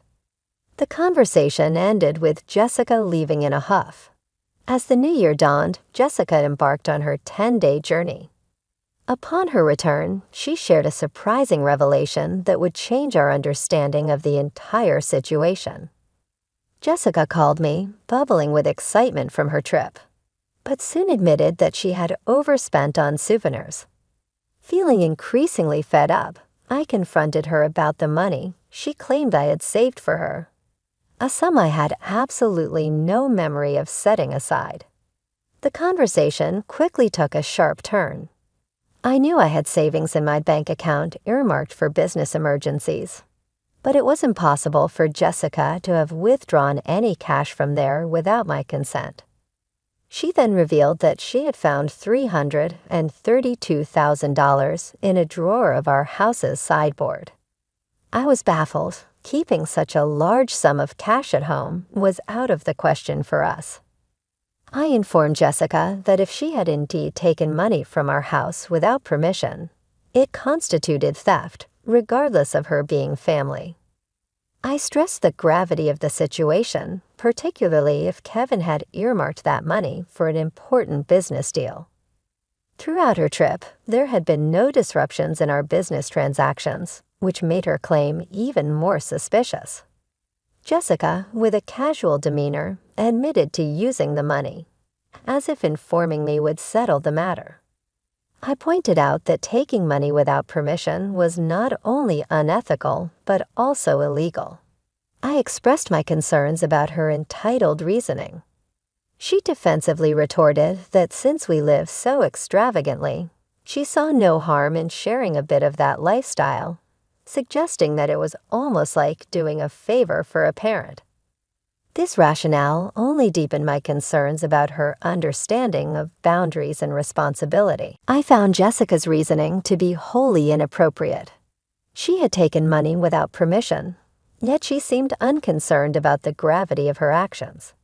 The conversation ended with Jessica leaving in a huff. As the new year dawned, Jessica embarked on her 10-day journey. Upon her return, she shared a surprising revelation that would change our understanding of the entire situation. Jessica called me, bubbling with excitement from her trip, but soon admitted that she had overspent on souvenirs. Feeling increasingly fed up, I confronted her about the money she claimed I had saved for her, a sum I had absolutely no memory of setting aside. The conversation quickly took a sharp turn. I knew I had savings in my bank account earmarked for business emergencies, but it was impossible for Jessica to have withdrawn any cash from there without my consent. She then revealed that she had found $332,000 in a drawer of our house's sideboard. I was baffled. Keeping such a large sum of cash at home was out of the question for us. I informed Jessica that if she had indeed taken money from our house without permission, it constituted theft, regardless of her being family. I stressed the gravity of the situation, particularly if Kevin had earmarked that money for an important business deal. Throughout her trip, there had been no disruptions in our business transactions, which made her claim even more suspicious. Jessica, with a casual demeanor, admitted to using the money, as if informing me would settle the matter. I pointed out that taking money without permission was not only unethical, but also illegal. I expressed my concerns about her entitled reasoning. She defensively retorted that since we live so extravagantly, she saw no harm in sharing a bit of that lifestyle, suggesting that it was almost like doing a favor for a parent. This rationale only deepened my concerns about her understanding of boundaries and responsibility. I found Jessica's reasoning to be wholly inappropriate. She had taken money without permission, yet she seemed unconcerned about the gravity of her actions.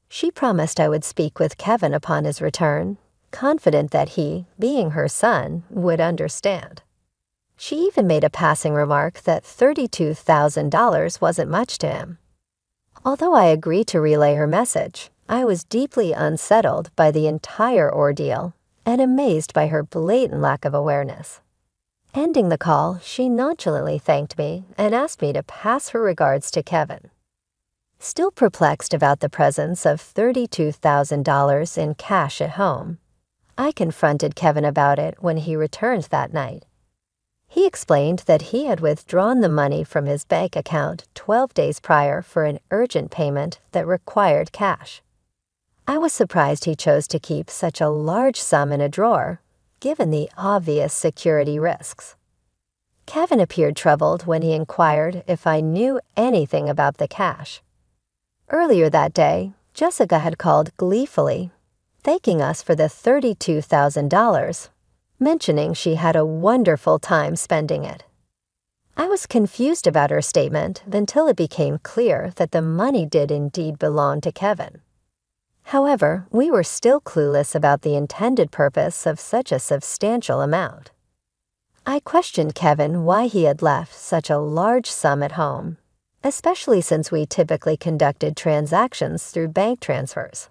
She promised I would speak with Kevin upon his return, confident that he, being her son, would understand. She even made a passing remark that $32,000 wasn't much to him. Although I agreed to relay her message, I was deeply unsettled by the entire ordeal and amazed by her blatant lack of awareness. Ending the call, she nonchalantly thanked me and asked me to pass her regards to Kevin. Still perplexed about the presence of $32,000 in cash at home, I confronted Kevin about it when he returned that night. He explained that he had withdrawn the money from his bank account 12 days prior for an urgent payment that required cash. I was surprised he chose to keep such a large sum in a drawer, given the obvious security risks. Kevin appeared troubled when he inquired if I knew anything about the cash. Earlier that day, Jessica had called gleefully, thanking us for the $32,000, mentioning she had a wonderful time spending it. I was confused about her statement until it became clear that the money did indeed belong to Kevin. However, we were still clueless about the intended purpose of such a substantial amount. I questioned Kevin why he had left such a large sum at home, especially since we typically conducted transactions through bank transfers.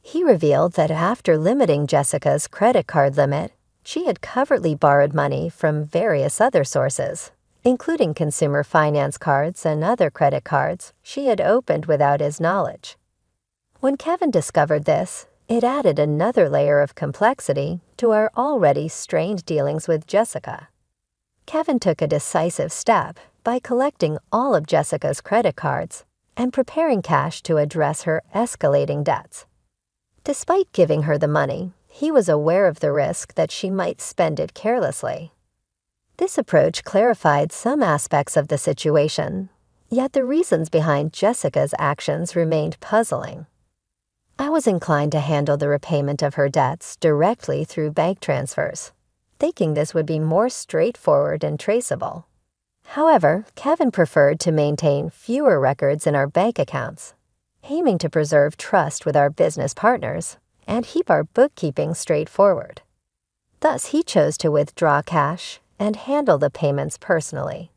He revealed that after limiting Jessica's credit card limit, she had covertly borrowed money from various other sources, including consumer finance cards and other credit cards she had opened without his knowledge. When Kevin discovered this, it added another layer of complexity to our already strained dealings with Jessica. Kevin took a decisive step by collecting all of Jessica's credit cards and preparing cash to address her escalating debts. Despite giving her the money, he was aware of the risk that she might spend it carelessly. This approach clarified some aspects of the situation, Yet the reasons behind Jessica's actions remained puzzling. I was inclined to handle the repayment of her debts directly through bank transfers, thinking this would be more straightforward and traceable. However, Kevin preferred to maintain fewer records in our bank accounts, aiming to preserve trust with our business partners and keep our bookkeeping straightforward. Thus, he chose to withdraw cash and handle the payments personally.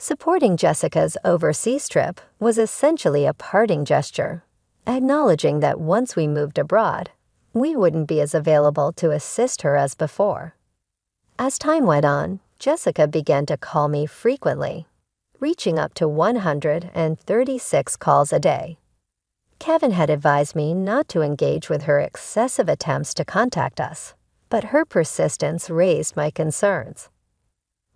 Supporting Jessica's overseas trip was essentially a parting gesture, acknowledging that once we moved abroad, we wouldn't be as available to assist her as before. As time went on, Jessica began to call me frequently, reaching up to 136 calls a day. Kevin had advised me not to engage with her excessive attempts to contact us, but her persistence raised my concerns.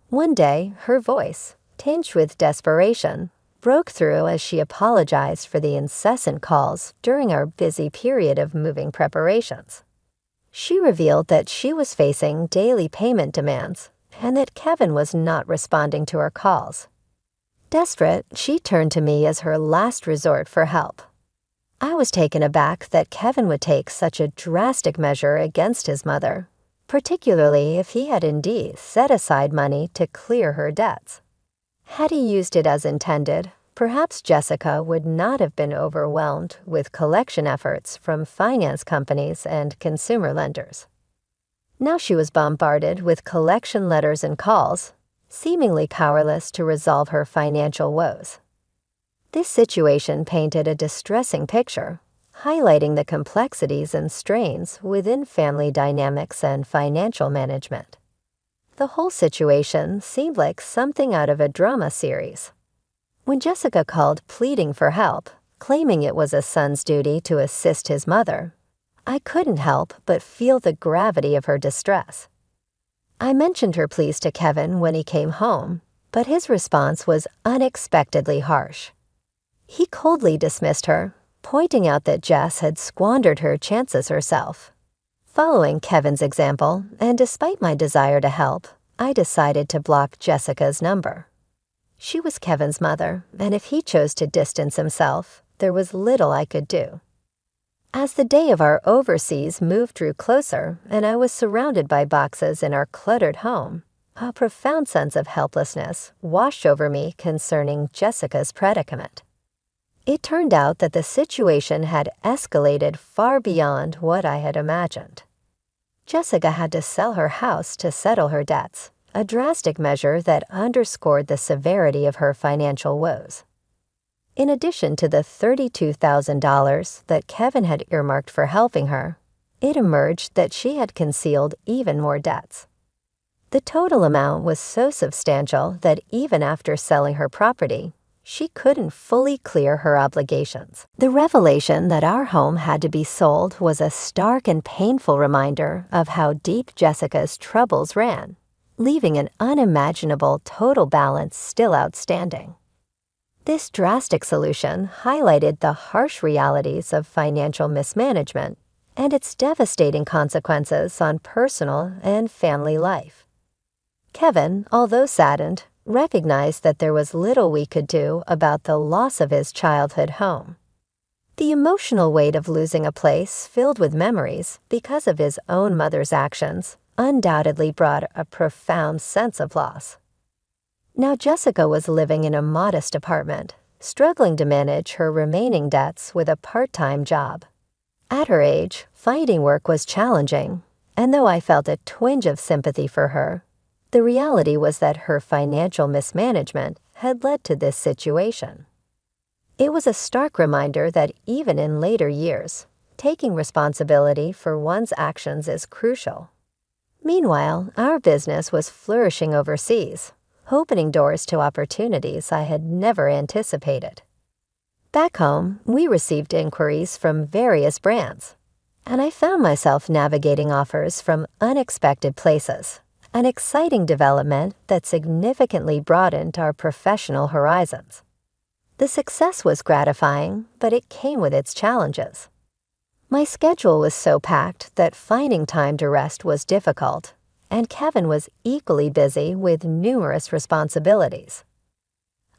One day, her voice, tinged with desperation, broke through as she apologized for the incessant calls during our busy period of moving preparations. She revealed that she was facing daily payment demands and that Kevin was not responding to her calls. Desperate, she turned to me as her last resort for help. I was taken aback that Kevin would take such a drastic measure against his mother, particularly if he had indeed set aside money to clear her debts. Had he used it as intended, perhaps Jessica would not have been overwhelmed with collection efforts from finance companies and consumer lenders. Now she was bombarded with collection letters and calls, seemingly powerless to resolve her financial woes. This situation painted a distressing picture, highlighting the complexities and strains within family dynamics and financial management. The whole situation seemed like something out of a drama series. When Jessica called pleading for help, claiming it was a son's duty to assist his mother, I couldn't help but feel the gravity of her distress. I mentioned her pleas to Kevin when he came home, but his response was unexpectedly harsh. He coldly dismissed her, pointing out that Jess had squandered her chances herself. Following Kevin's example, and despite my desire to help, I decided to block Jessica's number. She was Kevin's mother, and if he chose to distance himself, there was little I could do. As the day of our overseas move drew closer and I was surrounded by boxes in our cluttered home, a profound sense of helplessness washed over me concerning Jessica's predicament. It turned out that the situation had escalated far beyond what I had imagined. Jessica had to sell her house to settle her debts, a drastic measure that underscored the severity of her financial woes. In addition to the $32,000 that Kevin had earmarked for helping her, it emerged that she had concealed even more debts. The total amount was so substantial that even after selling her property, she couldn't fully clear her obligations. The revelation that our home had to be sold was a stark and painful reminder of how deep Jessica's troubles ran, leaving an unimaginable total balance still outstanding. This drastic solution highlighted the harsh realities of financial mismanagement and its devastating consequences on personal and family life. Kevin, although saddened, recognized that there was little we could do about the loss of his childhood home. The emotional weight of losing a place filled with memories because of his own mother's actions undoubtedly brought a profound sense of loss. Now Jessica was living in a modest apartment, struggling to manage her remaining debts with a part-time job. At her age, finding work was challenging, and though I felt a twinge of sympathy for her, the reality was that her financial mismanagement had led to this situation. It was a stark reminder that even in later years, taking responsibility for one's actions is crucial. Meanwhile, our business was flourishing overseas, opening doors to opportunities I had never anticipated. Back home, we received inquiries from various brands, and I found myself navigating offers from unexpected places, an exciting development that significantly broadened our professional horizons. The success was gratifying, but it came with its challenges. My schedule was so packed that finding time to rest was difficult, and Kevin was equally busy with numerous responsibilities.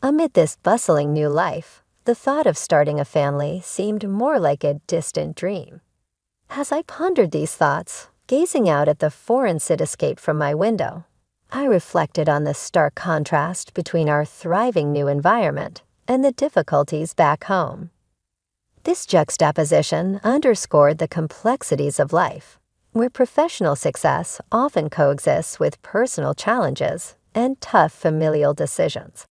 Amid this bustling new life, the thought of starting a family seemed more like a distant dream. As I pondered these thoughts, gazing out at the foreign cityscape from my window, I reflected on the stark contrast between our thriving new environment and the difficulties back home. This juxtaposition underscored the complexities of life, where professional success often coexists with personal challenges and tough familial decisions.